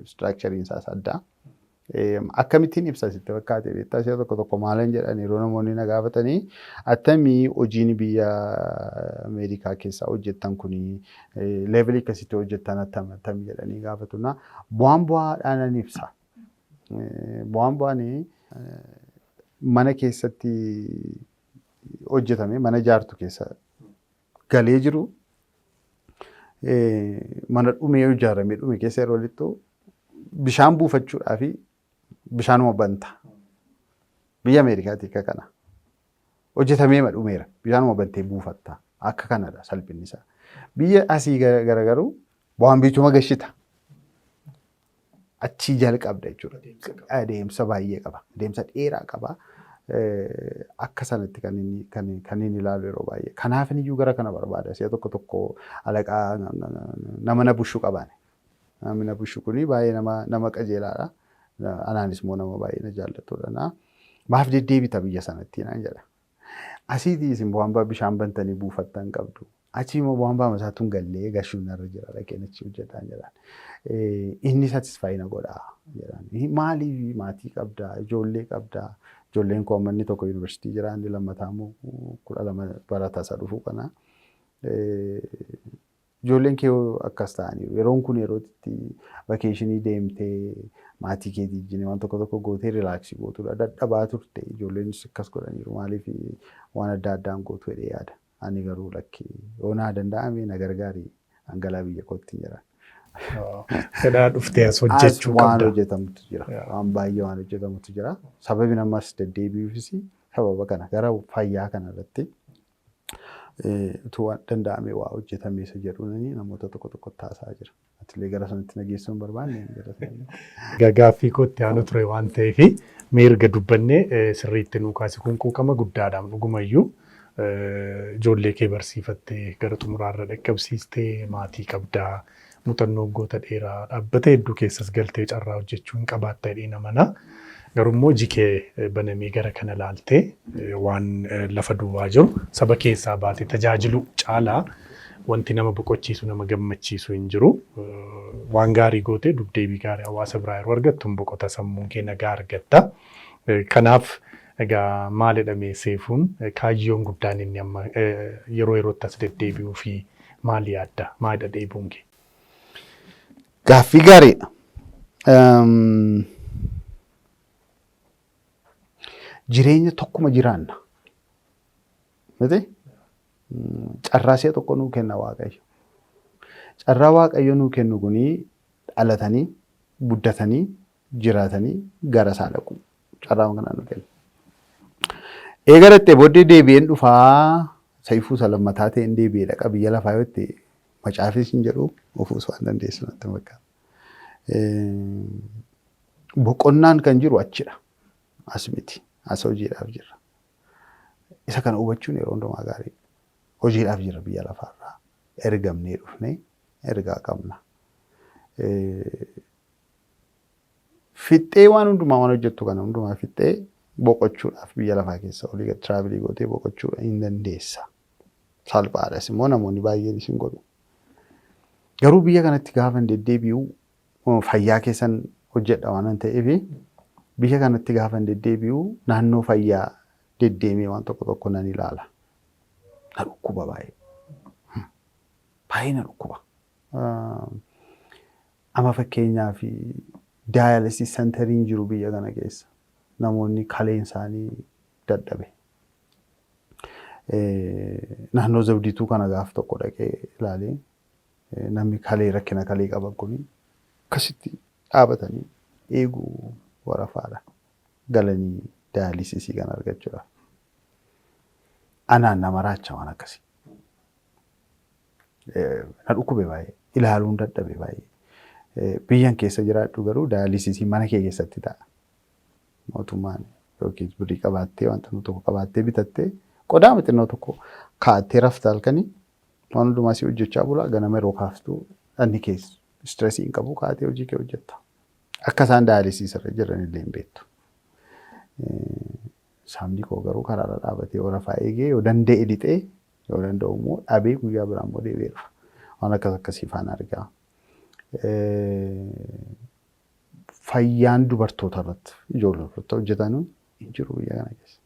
Speaker 2: istiraakchariin isaas adda. Akkamittiin ibsa sitti fakkaate beektaa ishee tokko maalan jedhan yeroo namoonni na gaafatanii attamii hojiin biyya Ameerikaa keessaa hojjettan kuni leevilii akkasitti hojjettan attam jedhanii gaafatuna bu'aadhaan ibsa. Bu'aan mana keessatti hojjetame mana jaartu keessa galee jiru mana dhumee ijaaramee dhume keessa yeroo lixxu bishaan buufachuudhaaf bishaanuma banta. Biyya Ameerikaatti akka kana hojjetamee dhumeera bishaanuma bantee buufatta akka kanadha salphinni isaa. Biyya asii garagaru bu'aan bichuma gashita. Achii jalqabda jechuudha. Adeemsa baay'ee qaba. Adeemsa dheeraa qaba. Akka sanatti kan inni ilaalu yeroo baay'ee. Kanaaf iyyuu gara kana barbaada. Si'a tokko alaqaa nama na bushuu qabaane. Namni na bushu kuni baay'ee nama qajeelaadha. Anaanis immoo nama baay'ee na jaallatudha. Maaf deddeebita biyya sanatti naan jedha. Asiitii isin bu'aan bishaan bantanii buufattan qabdu. Achii immoo bu'aan masaatuun gallee gashuun narra jira dhaqeen achi hojjetaan jedhaan. Inni satisfaayina godhaa jedhaan. Maaliif maatii qabdaa, ijoollee qabdaa. Ijoolleen koo manni tokko yuunivarsiitii jira, inni lammataa immoo 12 barataa isa dhufu kana. Ijoolleen kee akkas ta'anii yeroon kun yerootti vakeeshinii deemtee maatii keetii wajjin waan tokko gootee rilaaksii gootudha. Dadhabaa turte ijoolleenis akkas godhaniiru maaliif waan adda addaan gootu jedhee yaada. Ani garuu lakkii yoo naa danda'ame na gargaarii hangalaa biyya kootti jira.
Speaker 1: Fedhaa dhuftee as hojjechuu qabda.
Speaker 2: Waan hojjetamutu jira. Waan baay'ee waan hojjetamutu jira. Sababi namas deddeebi'uufis sababa kana gara fayyaa kana irratti utuu waan danda'ame waa hojjetamee isa jedhuun namoota tokko tokko taasaa jira. Atilee gara sanatti nageessuu hin barbaanne gara sanatti.
Speaker 1: Gaaffii kootti aanu ture waan ta'eef mirga dubbannee sirriitti nuu kaase kun quuqama guddaadhaan dhugumayyuu ijoollee kee barsiifattee gara xumuraarra dhaqqabsiistee maatii qabdaa muuxannoo waggoota dheeraa dhaabbata hedduu keessas galtee carraa hojjechuu hin qabaatta jedhee namana. Garummoo jikee banamee gara kana laaltee waan lafa duwwaa jiru saba keessaa baatee tajaajilu caalaa wanti nama boqochiisu nama gammachiisu hin jiru. Waan gaarii gootee dubdeebii gaarii hawaasa biraa yeroo argattu boqota sammuun kee nagaa argatta. Kanaaf egaa maal jedhamee seefuun kaayyoon guddaan inni amma yeroo yerootti as deddeebi'uu fi maal yaadda? Maalidha dheebuun kee?
Speaker 2: Gaaffii gaariidha. Jireenya tokkuma jiraanna. Miti? Carraasee tokko nuu kenna Waaqayyo. Carraa Waaqayyo nuu kennu kunii dhalatanii, guddatanii, jiraatanii gara isaa dhaqu. Carraa kanaa nuu kenna. Eegalattee booddee deebi'een dhufaa Saayifuu Salammataa ta'een deebi'ee dhaqa biyya lafaa yoo ta'e macaafis hin jedhu ofuus waan dandeessu natti fakkaata. Boqonnaan kan jiru achidha. As miti. As hojiidhaaf jirra. Isa kana hubachuun yeroo hundumaa gaarii. Hojiidhaaf jirra biyya lafaarraa. Ergamnee dhufnee ergaa qabna. Fixxee waan hundumaa waan hojjettu kana hundumaa fixxee boqochuudhaaf biyya lafaa keessa olii gad tiraavilii gootee boqochuu hin dandeessa. Salphaadhas immoo namoonni baay'een isin godhu. Garuu biyya kanatti gaafa deddeebi'u fayyaa keessan hojjedha waan ta'eef biyya kanatti gaafa deddeebi'u naannoo fayyaa deddeemee waan tokko tokko nan ilaala. Na dhukkuba baay'ee. Baay'ee na dhukkuba. Amma fakkeenyaaf daayaalisiis sentariin jiru biyya kana keessa. Namoonni kaleen isaanii dadhabe. Naannoo Zawdiituu kana gaaf tokko dhaqee ilaalee namni kalee rakkina kalee qaban kun akkasitti dhaabatanii eeguu warafaadha. Galanii daayalisisii kan argachuudha. Anaan nama raacha waan akkasii. Na dhukkube baay'ee. Ilaaluun dadhabe baay'ee. Biyyan keessa jiraadhu garuu daayalisisii mana kee keessatti ta'a. Mootummaan yookiin birrii qabaattee wanta nu tokko qabaattee bitattee qodaa xinnoo tokko kaa'attee rafta halkanii waan hundumaa si hojjechaa bula ganama yeroo kaaftuu dhanni keessa istireesii hin qabu kaa'attee hojii kee hojjetta. Akka isaan daayalisiisirra jiran illee hin beektu. Saamni koo garuu karaarra dhaabatee yoo rafaa eegee yoo danda'e lixee yoo danda'u immoo dhabee guyyaa biraan immoo deebi'ee dhufa. Waan akkasii faana argaa. Fayyaan dubartoota irratti ijoollota hojjetan hin jiru biyya kana keessa.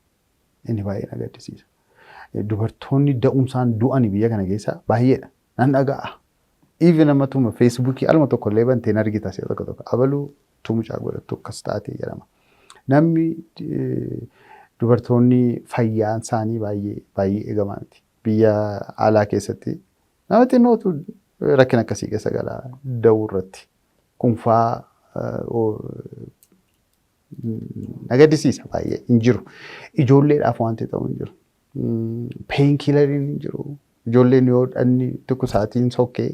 Speaker 2: Inni baay'ee na gaddisiisa. Dubartoonni da'umsaan du'an biyya kana keessa baay'eedha. Nan dhaga'a. Even namatuma Feesbuukii alma tokko illee banteen argita si'a tokko tokko abaluu tumucaa godhattu akkas taatee jedhama. Namni dubartoonni fayyaan isaanii baay'ee eegamaa miti. Biyya alaa keessatti nama xinnootu rakkina akkasii keessa galaa da'uu irratti kunfaa na gaddisiisa baay'ee hin jiru. Ijoolleedhaaf wanti ta'u hin jiru. Painkilleriin hin jiru. Ijoolleen yoo dhanni tokko sa'aatiin sokkee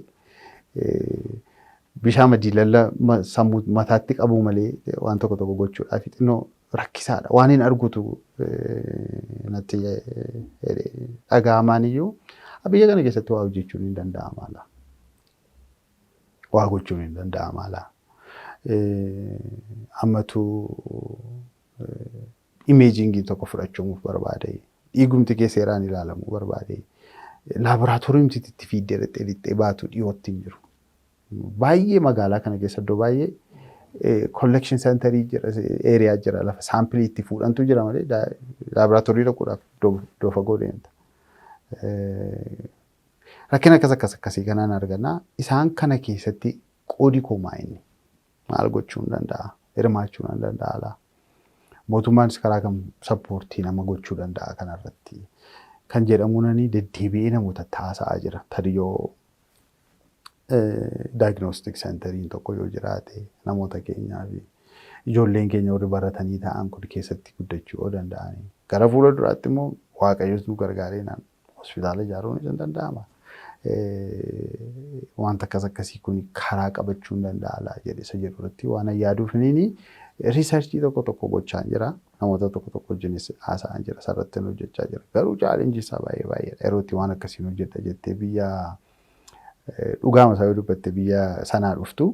Speaker 2: bishaan madiilalla sammuu mataatti qabu malee waan tokko tokko gochuudhaaf xinnoo rakkisaadha. Waan hin argutu natti dhaga'amaan iyyuu biyya kana keessatti waa hojjechuun hin danda'ama laa. Waa gochuun hin danda'ama laa. Ammatu imeejingii tokko fudhachuuf barbaade. Dhiigumti kee seeraan ilaalamuu barbaade. Laaboraatooriimti itti fiiddee dhixxee baatu dhiyootti hin jiru. Baay'ee magaalaa kana keessa iddoo baay'ee collection centerii jira, eeriyaa jira, lafa saampilii itti fuudhantu jira malee laaboraatoorii dhaquudhaaf iddoo fagoo deemta. Rakkina akkasii kanaan arganna. Isaan kana keessatti qoodi koomaa inni maal gochuu hin danda'a? Hirmaachuu hin danda'a? Mootummaanis karaa kam sappoortii nama gochuu danda'a kanarratti? Kan jedhamuunani deddeebi'ee namoota taasa'aa jira. Tariyoo diagnostic centeriin tokko yoo jiraate namoota keenyaa fi ijoolleen keenya warri baratanii ta'an kun keessatti guddachuu yoo danda'ani. Gara fuula duraatti immoo Waaqayyoon nu gargaaree hospitaala ijaaruun ni danda'ama. Wanta akkasii kun karaa qabachuu hin danda'a jedhe isa jedhu irratti waan yaaduuf riisarchii tokko gochaa jira. Namoota tokko wajjinis haasa'aa jira. Sarratti hojjechaa jira. Garuu chaalenjii isaa baay'eedha. Yeroo itti waan akkasiin hojjedha jettee biyya dhugaama isaa yoo dubbatte biyya sanaa dhuftu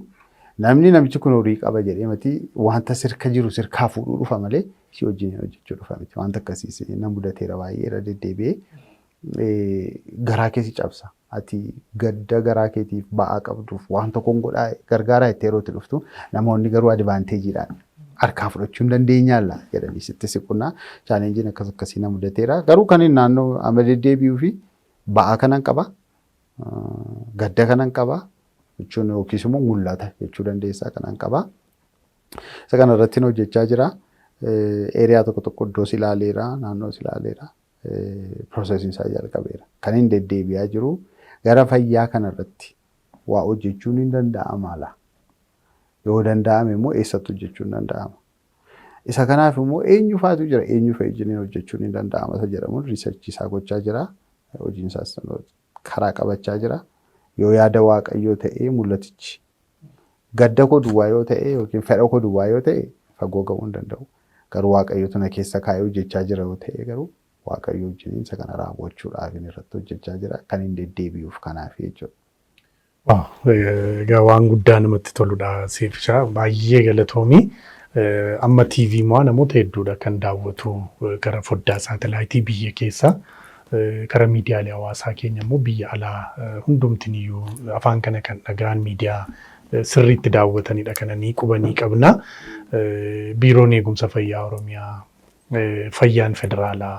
Speaker 2: namichi kun horii qaba jedhee mati wanta sirka jiru sirkaa fuudhuu dhufa malee si wajjin hojjechuu dhufa miti. Wanta akkasiis nan mudateera baay'ee irra deddeebi'ee garaa keessi cabsa. Ati gadda garaa keetiif ba'aa qabduuf waan tokkoon godhaa gargaaraa itti yeroo itti dhuftu namoonni garuu advaanteejiidhaan harkaa fudhachuu hin dandeenyaalla jedhanii sitti siqunnaa chaalenjiin akkasii na mudateera. Garuu kan naannoo amma deddeebi'uu fi ba'aa kanan qaba gadda kanan qaba jechuun yookiis immoo mul'ata jechuu dandeessaa kanan qaba. Isa kanarratti hojjechaa jira. Eeriyaa tokko iddoos ilaaleera naannoos ilaaleera. Piroosesiin isaa jalqabeera. Kan hin deddeebi'aa jiru gara fayyaa kanarratti waa hojjechuun hin danda'ama laa. Yoo danda'ame immoo eessatti hojjechuun danda'ama. Isa kanaaf immoo eenyu faatu jira eenyu fayyadamee hojjechuun hin danda'ama isa jedhamuun riisarchii isaa gochaa jira. Hojiin isaas karaa qabachaa jira. Yoo yaada waaqayyoo ta'ee mul'atichi gadda koo duwwaa yoo ta'e yookiin fedha koo duwwaa yoo ta'e fagoo ga'uu hin danda'u. Garuu waaqayyootu na keessa kaa'ee hojjechaa jira yoo ta'e garuu waaqayyoo wajjin isa kana raawwachuudhaaf irratti hojjechaa jira. Kan hin deddeebi'uuf kanaaf jechuudha.
Speaker 1: Egaa waan guddaa namatti toludha Seefishaa baay'ee galatoomii. Amma TV moo namoota hedduudha kan daawwatu gara foddaa saatalaayitii biyya keessa karaa miidiyaalee hawaasaa keenya immoo biyya alaa hundumtiin iyyuu afaan kana kan dhagaan miidiyaa sirriitti daawwatanidha kananii qubanii qabna. Biiroon eegumsa fayyaa Oromiyaa, fayyaan federaalaa,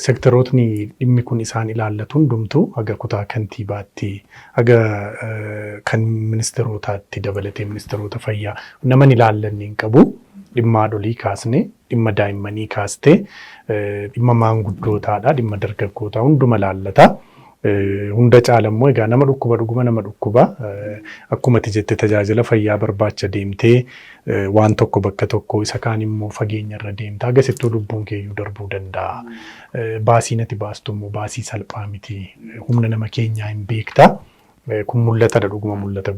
Speaker 1: sektorootni dhimmi kun isaan ilaallatu hundumtuu haga kutaa kantiibaatti haga kan ministerootaatti dabalatee ministeroota fayyaa naman ilaallanni hin qabu. Dhimma haadholii kaasne, dhimma daa'immanii kaaste, dhimma maanguddootaadha, dhimma dargaggootaa hunduma ilaallata. Hunda caala immoo egaa nama dhukkuba dhuguma nama dhukkuba akkuma ati jette tajaajila fayyaa barbaacha deemtee waan tokko bakka tokko isa kaan immoo fageenya irra deemta agarsiiftuu lubbuun keeyyuu darbuu danda'a. Baasiin ati baastu immoo baasii salphaa miti humna nama keenyaa hin beekta. Kun mul'atadha dhuguma mul'ata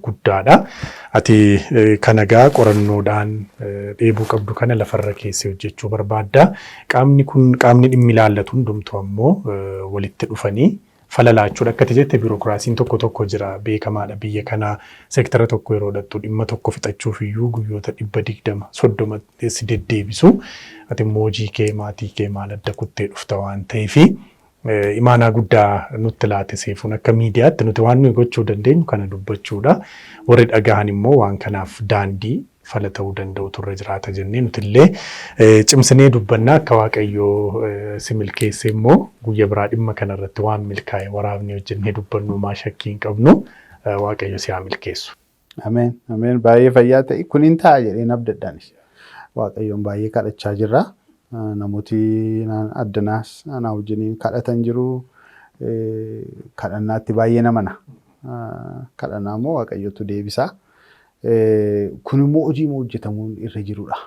Speaker 1: guddaadha. Ati kana gaa qorannoodhaan dheebuu qabdu kana lafarra keessee hojjechuu barbaadda. Qaamni dhimmi ilaallatu hundumtuu ammoo walitti dhufanii falalaachuudha. Akkati jette biirokiraasiin tokko jira beekamaadha biyya kanaa seektara tokko yeroo dhattu dhimma tokko fixachuuf iyyuu guyyoota 120-30 si deddeebisu. Ati immoo hojii kee maatii kee maal adda kuttee dhufta waan ta'eefi. Imaanaa guddaa nutti laate Seefuun akka miidiyaatti nuti waan nuyi gochuu dandeenyu kana dubbachuudha. Warri dhagahan immoo waan kanaaf daandii fala ta'uu danda'u turre jiraata jennee nuti illee cimsinee dubbannaa akka Waaqayyoo si milkeesse immoo guyya biraa dhimma kanarratti waan milkaa'e waraabnee hojjennee dubbannu maa shakkii hin qabnu Waaqayyo si haa milkeessu.
Speaker 2: Ameen. Ameen. Baay'ee fayyaa ta'e kun hin ta'a jedhee nabdaddaanis. Waaqayyoon baay'ee kadhachaa jirra. Namooti addanaas anaa wajjiniin kadhatan jiru. Kadhannaatti baay'ee namana. Kadhannaa immoo Waaqayyotu deebisa. Kun immoo hojii hojjetamuun irra jirudha.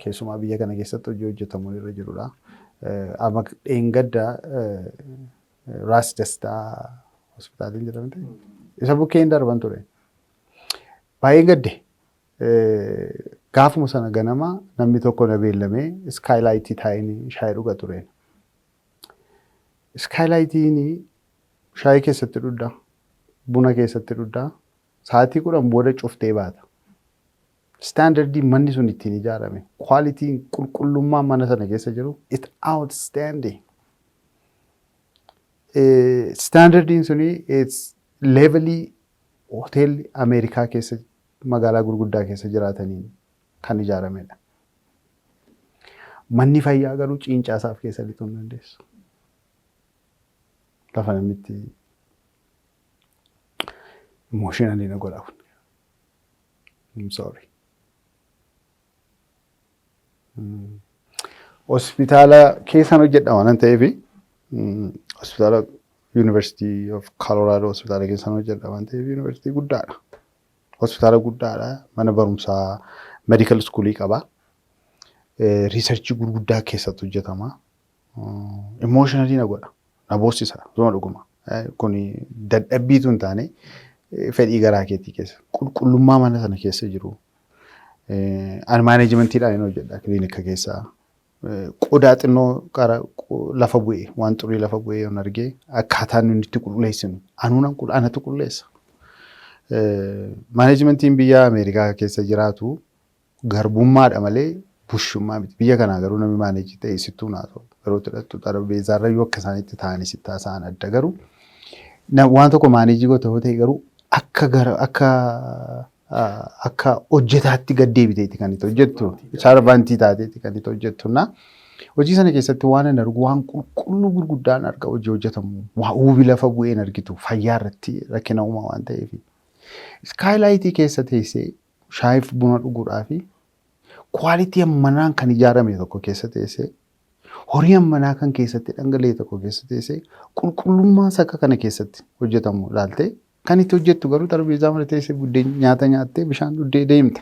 Speaker 2: Keessumaa biyya kana keessatti hojii hojjetamuun irra jirudha. Amma dheengadda Raas Dastaa hospitaaliin jedhamte isa bukkeen darban ture. Baay'ee gadde. Gaafuma sana ganama namni tokko na beellamee iskaaylaayitii taa'anii shaayii dhuga tureen. Iskaaylaayitiin shaayii keessatti dhudhaa, buna keessatti dhudhaa, sa'aatii 10 booda cuftee baata. Standardiin manni sun ittiin ijaarame, kwaalitiin qulqullummaan mana sana keessa jiru, it's outstanding. Standardiin suni it's levelii hoteelli Ameerikaa keessa magaalaa gurguddaa keessa jiraataniin kan ijaaramedha. Manni fayyaa garuu ciincaa isaaf keessa lixuu hin dandeessu. Lafa namitti emotionally na godha kun. I'm sorry. Hospitaala keessan hojjedha waan ta'eef hospitaala University of Colorado hospitaala keessan hojjedha waan ta'eef University guddaadha. Hospitaala guddaadha. Mana barumsaa medical schoolii qaba. Research gurguddaa keessatti hojjetama. Emotionally na godha. Na boossisa. Zuma dhuguma. Kuni dadhabbiitu hin taane fedhii garaa keetii keessa. Qulqullummaa mana sana keessa jiru. Ani maanaajimentiidhaan hin hojjedha kiliinika keessaa. Qodaa xinnoo qara lafa bu'ee waan xurii lafa bu'ee yoon argee akkaataan nuti itti qulqulleessinu anatu qulqulleessa. Maanajimentiin biyya Ameerikaa keessa jiraatu garbummaadha malee bushummaa miti. Biyya kanaa garuu namni maanejii ta'e sittuu naasoo yeroo hidhattu xarabeezaarra yoo akka isaanitti ta'anii sittaa isaan adda garuu waan tokko maanejii goota yoo ta'e garuu akka hojjetaatti gad deebiteeti kan itti hojjettu. Saarvantii taateeti kan itti hojjettu. Hojii sana keessatti waan hin argu waan qulqulluu gurguddaan arga hojii hojjetamu. Uubi lafa bu'een argitu fayyaa irratti rakkina uumaa waan ta'eef. Iskaayilaaytii keessa teessee shaayiif buna dhuguudhaa fi kwaalitii ammanaan kan ijaarame tokko keessa teessee horii ammanaa kan keessatti dhangala'e tokko keessa teessee qulqullummaa sakka kana keessatti hojjetamu ilaaltee kan itti hojjettu garuu xarabeezaa mala teessee buddeen nyaata nyaattee bishaan dhuddee deemta.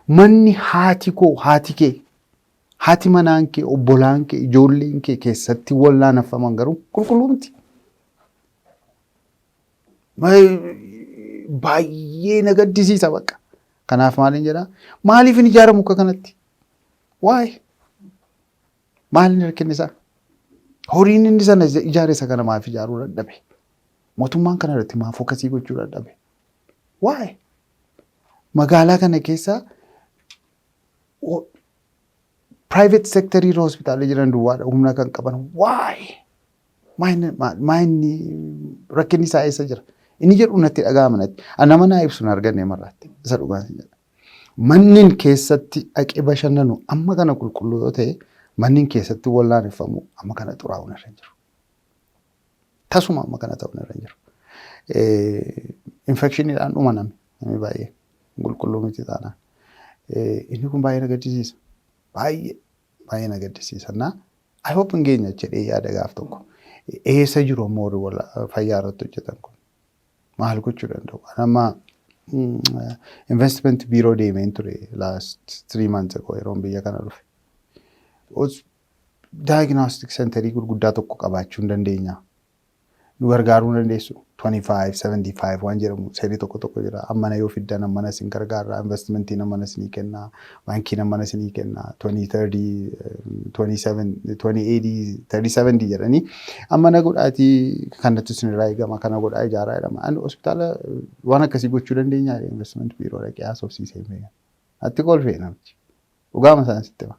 Speaker 2: Manni haati koo haati kee haati manaan kee obbolaan kee ijoolleen kee keessatti wallaanaffaman garuu qulqulluu miti. Baay'ee na gaddisiisa bakka. Kanaaf maaliin jedhaa? Maaliif hin ijaaramu akka kanatti? Waa'ee? Maaliin rakkinni isaa? Horiin inni sana ijaare isa kana maaf ijaaruu dadhabe? Mootummaan kana irratti maaf fokkasii gochuu dadhabe? Waa'ee? Magaalaa kana keessa private sector hospitaalii jiran duwwaadha humna kan qaban. Waa'ee? Maayinni rakkinni isaa eessa jira? Inni jedhu natti dhaga'ama natti. Ana mana ibsuun arganne marraatti. Isa dhugaan jedha. Mannin keessatti dhaqee bashannanu amma kana qulqulluu yoo ta'e mannin keessatti wallaaneffamu amma kana xuraa'uun irra hin jiru. Tasuma amma kana ta'uun irra hin jiru. Infekshiniidhaan dhuma namni baay'ee qulqulluu miti taanaan. Inni kun baay'ee na gaddisiisa. Baay'ee na gaddisiisa. I hope hin geenye jedhee yaada gaaf tokko. Eessa jiru ammoo fayyaa irratti hojjetan kun? Maal gochuu danda'u? Amma investment bureau deemeen ture last 3 months ago yeroon biyya kana dhufe. Diagnostic centerii gurguddaa tokko qabaachuu hin dandeenya. Nu gargaaruu hin dandeessu. 25, 75 waan jedhamu seerii tokko jira. Ammana yoo fiddan ammana isin gargaara. Investmentiin ammana isinii kenna. Baankiin ammana isinii kenna. 2030, 27, 2080, 3070 jedhanii ammana godhaatii kanatti isinirraa eegama kana godhaa ijaaraa jedhama. Ani hospitaala waan akkasii gochuu dandeenya investment bureau dhaqee haasofsiisee meeqa. Atti kolfee namichi. Dhugaama isaan sitti hima.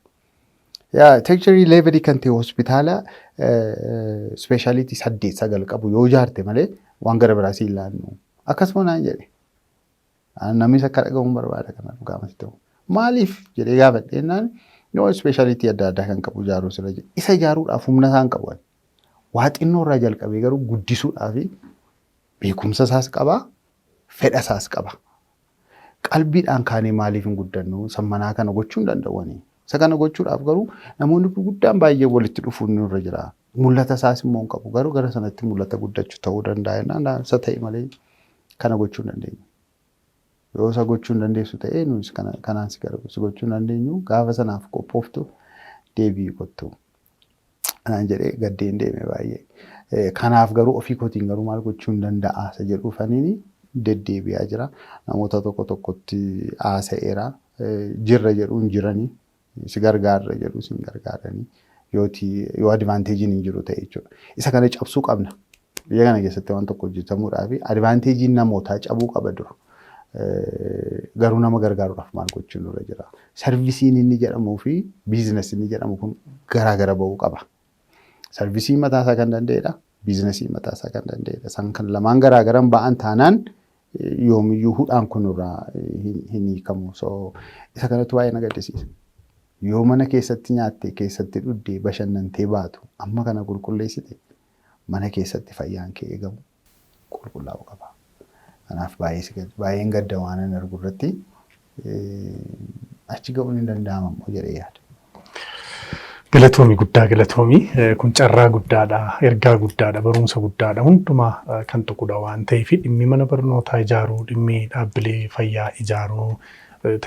Speaker 2: Texture level kan ta'e hospitaala speciality 8-9 qabu yoo ijaarte malee waan gara biraas ilaannu. Akkasuma naan jedhe. Namni akka dhagahuun barbaada kana dhugaama sitti hima. Maaliif jedhee gaafadheenaan yoo speciality adda addaa kan qabu ijaaruu sirra jedhe. Isa ijaaruudhaaf humna isaan qaban. Waa xinnoo irraa jalqabee garuu guddisuudhaaf beekumsa isaas qaba, fedha isaas qaba. Qalbiidhaan kaanee maaliif hin guddannu sammanaa kana gochuu hin danda'anii. Isa kana gochuudhaaf garuu namoonni guddaan baay'ee walitti dhufuun nurra jira. Mul'ata isaas immoo hin qabu. Garuu gara sanatti mul'ata guddachuu ta'uu danda'a. Isa ta'e malee kana gochuu hin dandeenyu. Yoo isa gochuu hin dandeessu ta'ee nuyi kanaan si gochuu hin dandeenyu gaafa sanaaf qophooftu deebii kottu. Anaan jedhee gaddeen deeme baay'ee. Kanaaf garuu ofii kootiin garuu maal gochuu hin danda'a isa jedhuuf aniini deddeebi'aa jira. Namoota tokkotti haasa'eera. Jirra jedhuun jiranii. Si gargaarra jedhu si gargaaranii yoo advanteejiin hin jiru ta'e jechuudha. Isa kana cabsuu qabna. Biyya kana keessatti waan tokko hojjetamuudhaaf advanteejiin namootaa cabuu qaba dura. Garuu nama gargaaruudhaaf maal gochuun nurra jira. Sarvisiin inni jedhamuu fi biizinasii inni jedhamu kun garaa bahuu qaba. Sarvisii mataasaa kan danda'edha. Biizinasii mataasaa kan danda'edha. Isaan kan lamaan garaa ba'an taanaan yoomiyyuu hudhaan kun irraa hin hiikamu. Isa kanatti baay'ee na gaddisiisa. Yoo mana keessatti nyaattee keessatti dhuddee bashannantee baatu amma kana qulqulleessite mana keessatti fayyaan kee eegamu qulqullaa'uu qaba. Kanaaf baay'een gadda waan hin argu irratti achi ga'uun hin danda'amu jedhee yaada.
Speaker 1: Galatoomii guddaa galatoomii kun carraa guddaadha, ergaa guddaadha, barumsa guddaadha hundumaa kan tuqudha waan ta'eef dhimmi mana barnootaa ijaaruu, dhimmi dhaabbilee fayyaa ijaaruu,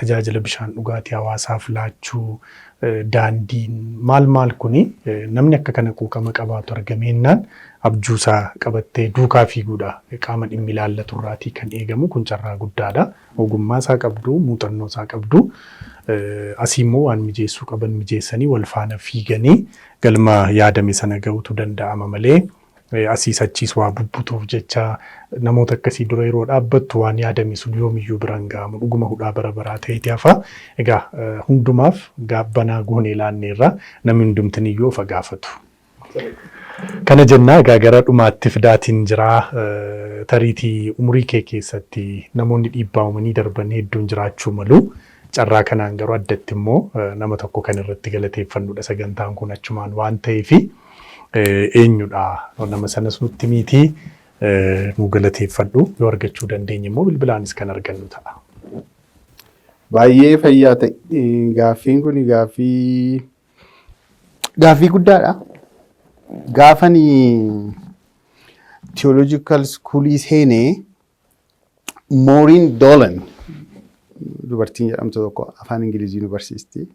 Speaker 1: tajaajila bishaan dhugaatii hawaasaaf laachuu, daandiin maal kuni namni akka kana quuqama qabaatu argameennaan abjuusaa qabattee duukaa fiiguudha qaama dhimmi ilaallatu irraatii kan eegamu kun carraa guddaadha. Ogummaa isaa qabdu, muuxannoo isaa qabdu. Asii immoo waan mijeessuu qaban mijeessanii wal faana fiiganii galma yaadame sana ga'utu danda'ama malee asiis achiis waa bubbutuuf jecha namoota akkasii dura yeroo dhaabbattu waan yaadame sun yoomiyyuu biraan ga'amu dhuguma hudhaa bara baraa ta'eeti hafa. Egaa hundumaaf gaabbanaa goonee laanneerra namni hundumtiniyyuu of gaafatu. Kana jennaa egaa gara dhumaatti fidaatiin jiraa tariitii umurii kee keessatti namoonni dhiibbaa uumanii darban hedduun jiraachuu malu. Carraa kanaan garuu addatti immoo nama tokko kan irratti galateeffannudha sagantaan kun achumaan waan ta'eef eenyudha nama sanas nutti miitii nu galateeffadhu yoo argachuu dandeenye immoo bilbilaanis kan argannu ta'a.
Speaker 2: Baay'ee fayyaa ta'e gaaffiin kun gaaffii guddaadha. Gaafani theological schoolii seenee Maureen Dolan dubartiin jedhamtu tokko afaan Ingilizii nu barsiisti.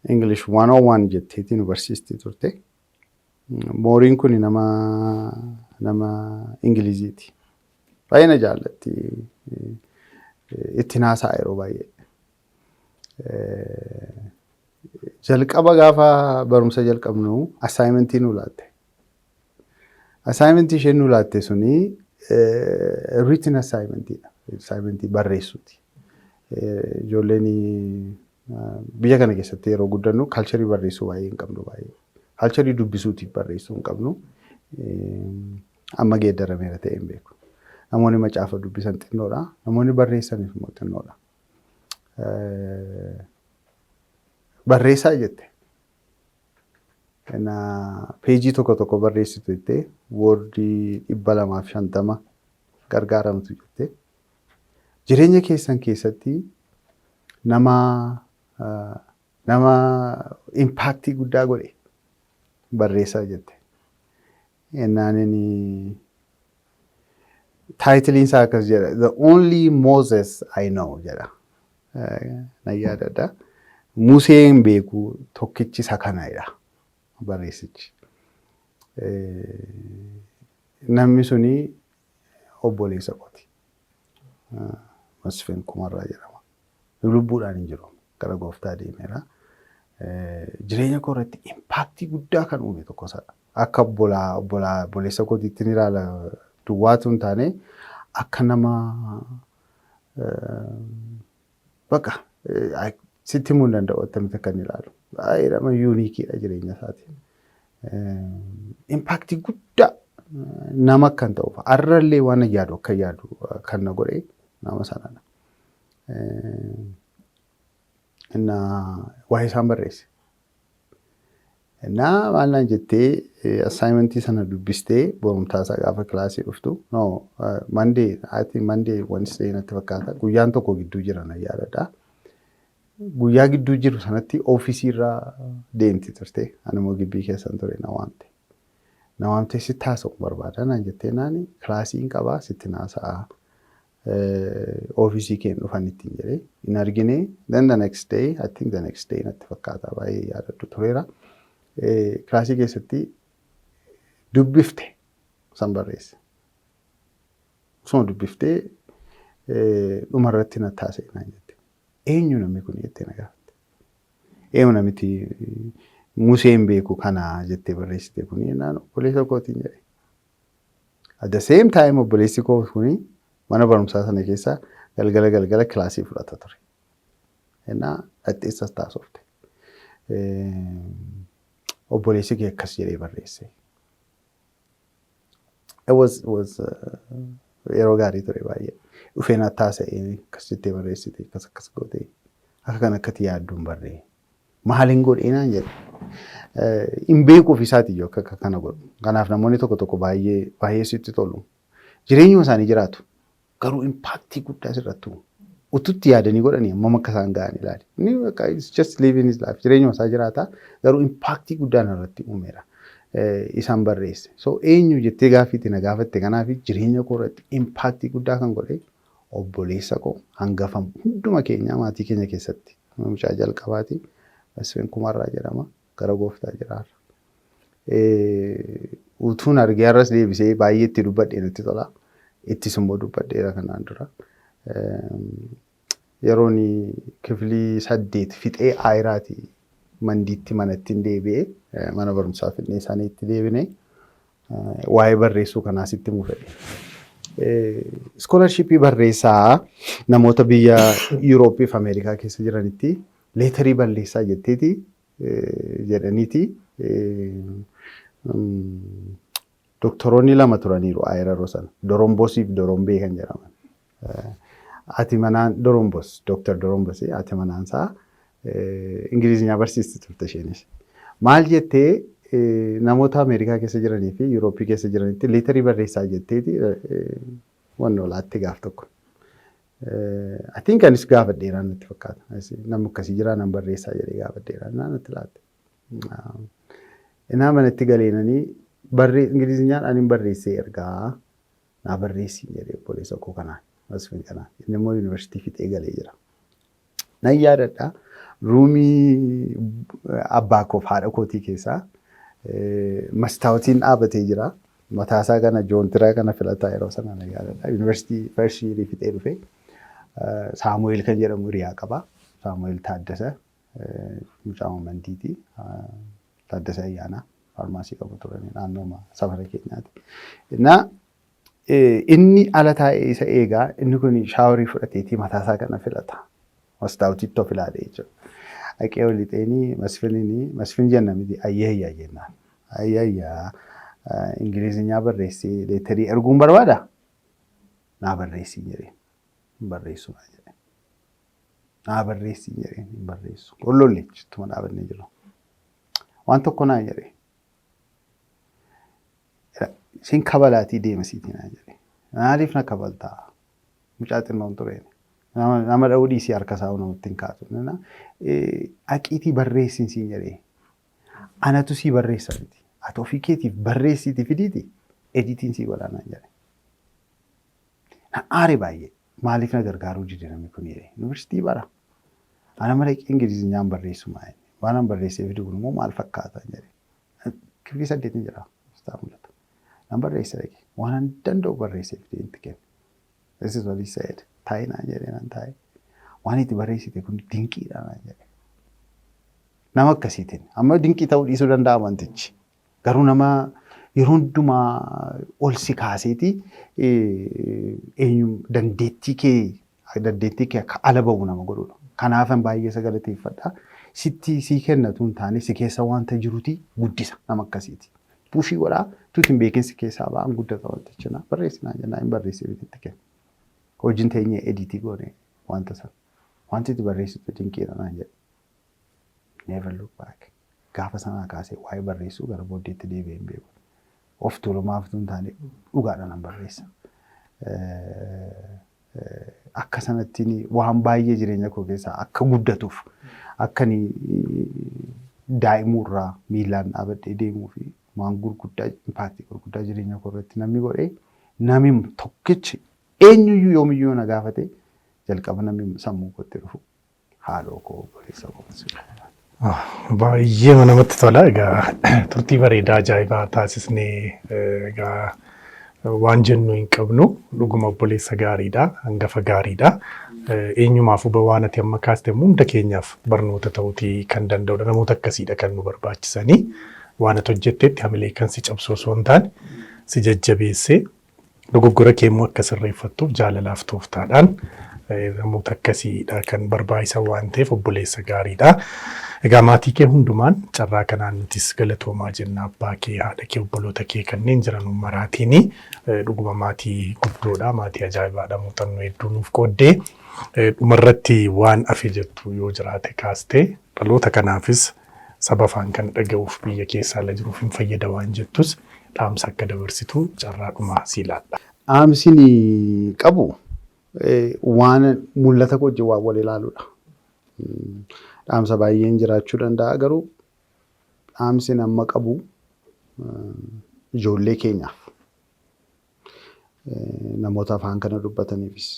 Speaker 2: English 101 jetteetii nu barsiisti turte. Maureen kun nama Ingiliziiti. Baay'ee na jaallatti. Itti naasaa yeroo baay'ee. Jalqaba gaafa barumsa jalqabnu assignmentii nu laatte. Assignmentii isheen nu laatte suni written assignmentiidha. Assignmentii barreessuuti. Ijoolleen biyya kana keessatti yeroo guddannu culture barreessuu baay'ee hin qabnu baay'ee. Culture dubbisuutiif barreessuu hin qabnu. Amma geeddarameera ta'ee hin beeku. Namoonni macaafa dubbisan xinnoodha. Namoonni barreessanis immoo xinnoodha. Barreessaa jette. Peejii tokko barreessitu jettee woordii 250 gargaaramtu jettee. Jireenya keessan keessatti nama impaaktii guddaa godhe barreessaa jette. Taayitiliin isaa akkas jedha. The only Moses I know jedha. Na yaadadha. Museen beeku tokkichi isa kanadha barreessichi. Namni suni obboleessa kooti. Masfin Kumarraa jedhama. Lubbuudhaan hin jiru. Gara gooftaa deemeera. Jireenya koo irratti impaaktii guddaa kan uume tokko sadha. Akka obboleessa kootiitti ni ilaala duwwaatu hin taane akka nama bakka sitti himuu hin danda'u attamitti akka inni ilaalu. Baay'ee nama yuunikiidha jireenya isaatiin. Impaaktii guddaa nama akkan ta'uuf har'allee waan yaadu akka yaadu kan na godhe nama sanadha. Waa'ee isaan barreesse. Maal naan jettee assignmentii sana dubbistee borumtaa isaa gaafa kilaasii dhuftu. Monday Wednesday natti fakkaata. Guyyaan tokko gidduu jira na yaadadha. Guyyaa gidduu jiru sanatti ofiisii irraa deemti turte. Ani immoo gibbii keessan ture na waamte. Na waamte sitti haasa'u barbaada naan jettee naani kilaasii hin qabaa sitti naasa'a. Ofiisii keenya dhufan ittiin jedhee hin argine. Then the next day, I think the next day natti fakkaata baay'ee yaadadhu tureera. Kilaasii keessatti dubbifte san barreesse. Osoo dubbiftee dhumarratti natti haasa'e naan jette. Eenyu namni kun jettee na gaafatte. Eenyu namitti Museen beeku kana jettee barreessite kuni jennaan obboleessa kootiin jedhe. At the same time obboleessi koo kuni mana barumsaa sana keessa galgala kilaasii fudhata ture. Ennaa dhaxxeessas taasofte. Obboleessi kee akkas jedhee barreesse. It was yeroo gaarii ture baay'ee. Dhufee natti haasa'ee akkas jettee barreessite akkas gootee akka kan akkati yaadduun barree. Maaliin godhee naan jedhe. Hin beekuuf isaati iyyuu akka kana godhu. Kanaaf namoonni tokko baay'ee sitti tolu. Jireenyuma isaanii jiraatu. Garuu impaaktii guddaa asirratti ututti yaadanii godhanii amma akka isaan ga'an ilaali. Inni it's just living his life. Jireenyuma isaa jiraata. Garuu impaaktii guddaan irratti uumeera. Isaan barreesse. So eenyu jettee gaaffiitti na gaafatte kanaaf jireenya koo irratti impaaktii guddaa kan godhe obboleessa koo hangafa hunduma keenya maatii keenya keessatti mucaa jalqabaati. Masfin Kumarraa jedhama. Gara gooftaa jiraarra. Utuun argee har'as deebisee baay'ee itti dubbadhee natti tola. Ittis immoo dubbadheera kanaan dura. Yeroon kifilii 8 fixee aayiraati mandiitti manatti hin deebi'ee mana barumsaa fidnee isaanii itti deebinee waa'ee barreessuu kanaa sitti mufadhe. Iskoolarshipii barreessaa namoota biyya Yuurooppii fi Ameerikaa keessa jiranitti leetarii balleessaa jetteeti jedhaniiti. Doktoroonni 2 turaniiru aayiraroo sana. Dorombosii fi Dorombee kan jedhaman. Ati manaan Dorombos, Dr. Dorombos, ati manaan isaa Ingiliziyaa barsiisti turte isheenis. Maal jettee namoota Ameerikaa keessa jiranii fi Yuurooppii keessa jiranitti leetarii barreessaa jetteeti wanni olaatti gaaf tokko. Atiin kanis gaafadheeraan natti fakkaata. Namni akkasii jiraa nan barreessaa jedhee gaafadheeraan natti laatte. Inaa manatti galeenanii Ingiliziyaan ani barreessee ergaa naa barreessii jedhee obboleessa koo kanaan. Masfin kanaan. Inni immoo yuunivarsiitii fixee galee jira. Nan yaadadha. Ruumii abbaa koof haadha kootii keessaa mastaawotiin dhaabatee jira. Mataasaa kana joontiraa kana filataa yeroo sana nan yaadadha. Yuunivarsiitii farshiirii fixee dhufe. Saamu'eel kan jedhamu hiriyaa qaba. Saamu'eel Taaddasa mucaa mandiiti. Taaddasa Ayyaanaa faarmaasii qabu turanii naannoo safara keenyaati. Inni ala taa'ee isa eegaa inni kun shaaworii fudhateetii mataasaa kana filata. Mastaawotitti of ilaalee jira. Haqee olii xeenii masfin jenna miti ayyayyaa jennaan. Ayyayyaa Ingiliziyaa barreessee leetarii erguun barbaada? Naa barreessii jedhee hin barreessu naa jedhee. Naa barreessii jedhee hin barreessu. Qolloollee jettuma dhaabannee jiru. Waan tokko naa jedhee. Isin kabalaatii deemasiitii naa jedhee. Maaliif na kabaltaa? Mucaa xinnoon tureen. Nama dha'uu dhiisii harka isaa namatti hin kaatu. Aqiitii barreessin siin jedhee. Anatu sii barreessa miti. Ati ofii keetiif barreessiitii fidiiti editiin sii godhanaa jedhee. Na aare baay'ee. Maaliif na gargaaruu dide namni kun jedhee. Yuunivarsiitii bara. Ana mala Ingiliziyaan barreessu maayee. Waan an barreessee fidu kun immoo maal fakkaata jedhee. Kifilii 8 jira. Mul'ata. Nan barreessa dhaqee. Waan an danda'u barreessee fidee itti kenne. This is what he said. Taa'ee naan jedhee nan taa'ee. Waan itti barreessite kun dinqiidha naan jedhee. Nama akkasiitiin. Amma dinqii ta'uu dhiisuu danda'a wantichi. Garuu nama yeroo hundumaa ol si kaaseeti dandeettii kee akka ala ba'u nama godhudha. Kanaafan baay'ee sagalateeffadha. Sitti sii kennatu hin taane si keessa wanta jiruti guddisa nama akkasiiti. Puushii godhaa tuutiin beekinsi keessaa ba'an guddata wantichi naa barreessinaa jennaa hin barreessee bititti kenna. Hojiin teenyee editii goone wanta sana. Wanti itti barreessitu dinqiidha naan jedhe. Never look back. Gaafa sanaa kaasee waa'ee barreessuu gara booddeetti deebi'ee hin beeku. Of tuulumaaf tun taane dhugaadha nan barreessa. Akka sanatti waan baay'ee jireenya koo keessaa akka guddatuuf akka daa'imurraa miilaan dhaabadhee deemuu fi waan gurguddaa impaaktii gurguddaa jireenya koo irratti namni godhee namni tokkichi eenyuyyuu yoomiyyuu na gaafate jalqaba namni sammuu kootti dhufu haadhoo koo barreessa koo.
Speaker 1: Baay'ee namatti tola. Egaa turtii bareedaa ajaa'ibaa taasisnee egaa waan jennu hin qabnu dhuguma obboleessa gaariidha, hangafa gaariidha. Eenyumaafuu waan ati amma kaaste hunda keenyaaf barnoota ta'uutii kan danda'udha. Namoota akkasiidha kan nu barbaachisanii. Waan ati hojjettetti hamilee kan si cabsu osoo hin taane si jajjabeessee dogoggora kee immoo akka sirreeffattuuf jaalalaaf tooftaadhaan namoota akkasiidha kan barbaachisan waan ta'eef obboleessa gaariidha. Egaa maatii kee hundumaan carraa kanaan nutis galatoomaa jenna abbaa kee, haadha kee, obboloota kee kanneen jiran maraatiin dhuguma maatii guddoodha, maatii ajaa'ibaadha, muuxannoo hedduu nuuf qooddee dhumarratti waan hafe jettu yoo jiraate kaastee dhaloota kanaafis saba afaan kan dhaga'uuf biyya keessaa ala jiruuf hin fayyada waan jettus dhaamsa akka dabarsitu carraa dhumaa sii laadha.
Speaker 2: Dhaamsini qabu waan mul'ata koo wajjin waan wal ilaaluudha. Dhaamsa baay'een jiraachuu danda'a garuu dhaamsi amma qabu ijoollee keenyaaf namoota afaan kana dubbataniifis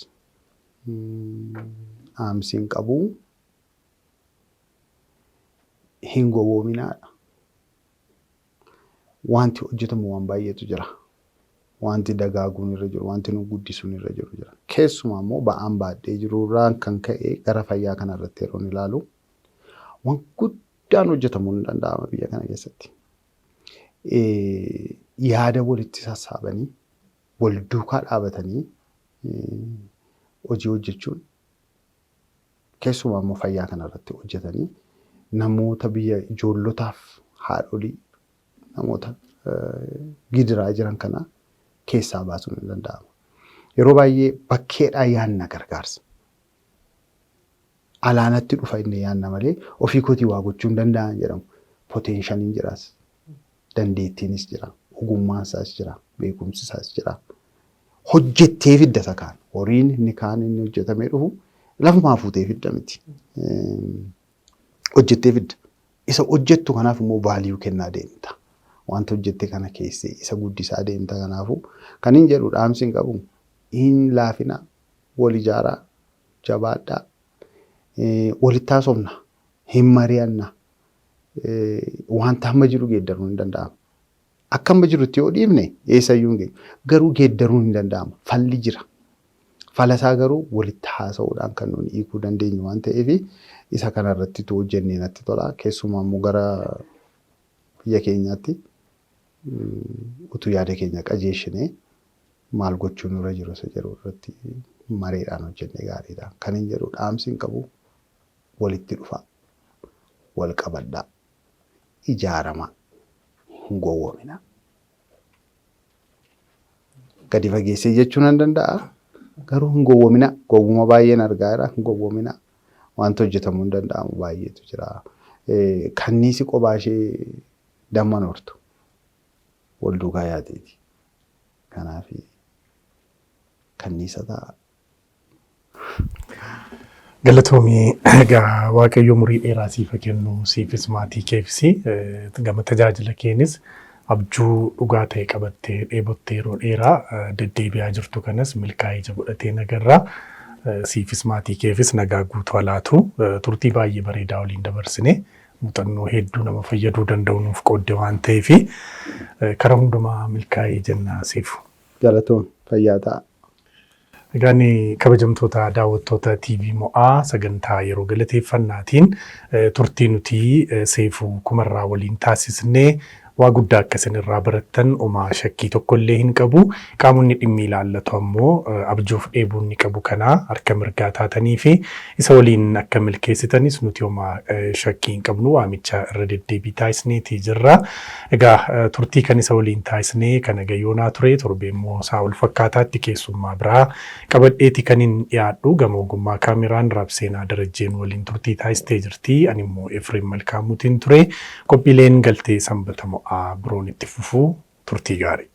Speaker 2: dhaamsiin qabu hin gowwoominaadha. Wanti hojjetamu waan baay'eetu jira. Wanti dagaaguun irra jiru, wanti nu guddisuun irra jiru jira. Keessumaa immoo ba'aan baadhee jirurraan kan ka'e gara fayyaa kanarratti yeroo ilaalu waan guddaan hojjetamuu ni danda'ama biyya kana keessatti. Yaada walitti sassaabanii wal duukaa dhaabatanii hojii hojjechuun keessumaa immoo fayyaa kanarratti hojjetanii namoota biyya ijoollotaaf haadholii namoota gidiraa jiran kana keessaa baasuun ni danda'ama. Yeroo baay'ee bakkeedhaa yaadna gargaarsa. Alaanatti dhufa inni yaadna malee ofii kootii waa gochuu hin danda'an jedhamu. Poteenshaliin jiraas, dandeettiinis jira, ogummaan isaas jira, beekumsi isaas jira. Hojjettee fidda isa kaan. Horiin inni kaan inni hojjetamee dhufu lafumaa fuutee fidda miti. Hojjettee fidda. Isa hojjettu kanaaf immoo vaaliyuu kennaa deemta. Wanta hojjette kana keessee isa guddisaa deemta kanaafuu kan hin jedhu dhaamsi hin qabu. Hin laafina, wal ijaaraa, jabaadhaa, walitti haasofna, hin mari'anna. Wanta hamma jiru geeddaruun hin danda'amu. Akka hamma jirutti yoo dhiibne eessayyuu hin geenyu. Garuu geeddaruun hin danda'amu. Falli jira. Falasaa garuu walitti haasa'uudhaan kan nuyi hiikuu dandeenyu waan ta'eef isa kanarratti hojjennee natti tola. Keessumaa immoo gara biyya keenyaatti utuu yaada keenya qajeeshinee maal gochuun irra jiru isa jedhu irratti mareedhaan hojjennee gaariidha. Kan hin jedhu dhaamsi hin qabu walitti dhufa, wal qabadhaa, ijaarama, hin gowwoomina. Gadi fageessee jechuun hin danda'a. Garuu hin gowwoomina. Gowwuma baay'een argaa jira. Hin gowwoomina. Wanta hojjetamuu hin danda'amu baay'eetu jira. Kanniisi kophaa ishee damman hortu. Wal duukaa yaateeti. Kanaaf kanniisa ta'a.
Speaker 1: Galatoomii egaa Waaqayyo umurii dheeraa siif kennu siifis maatii keefis gama tajaajila keenis abjuu dhugaa ta'e qabattee dheebottee yeroo dheeraa deddeebi'aa jirtu kanas milkaa'ee godhatee nagarraa siifis maatii keefis nagaa guutuu alaatu turtii baay'ee bareedaa waliin dabarsine muuxannoo hedduu nama fayyaduu danda'u nuuf qoodde waan ta'eef karaa hundumaa milkaa'ee jennaa siif.
Speaker 2: Galatoon fayyaa ta'a.
Speaker 1: Egaan kabajamtoota daawwattoota TV Mo'aa sagantaa yeroo galateeffannaatiin turtii nuti Seefuu Kumarraa waliin taasisnee waa guddaa akkasiin irraa barattan homaa shakkii tokko illee hin qabu. Qaamonni dhimmi ilaallatu ammoo abjuuf dheebuun ni qabu kanaa harka mirgaa taatanii fi isa waliin akka milkeessitanis nuti homaa shakkii hin qabnu waamicha irra deddeebii taasisneetii jirra. Egaa turtii kan isa waliin taasisnee kana gayyoonaa ture torbee immoo isaa wal fakkaataatti keessummaa biraa qabadheeti kan hin dhiyaadhu gama ogummaa kaameraan Raabseenaa Darajjeen waliin turtii taasistee jirti. Ani immoo Efreem Malkaamuutiin ture. Qophiileen galtee sanbata Mo'aa biroon itti fufuu turtii gaarii.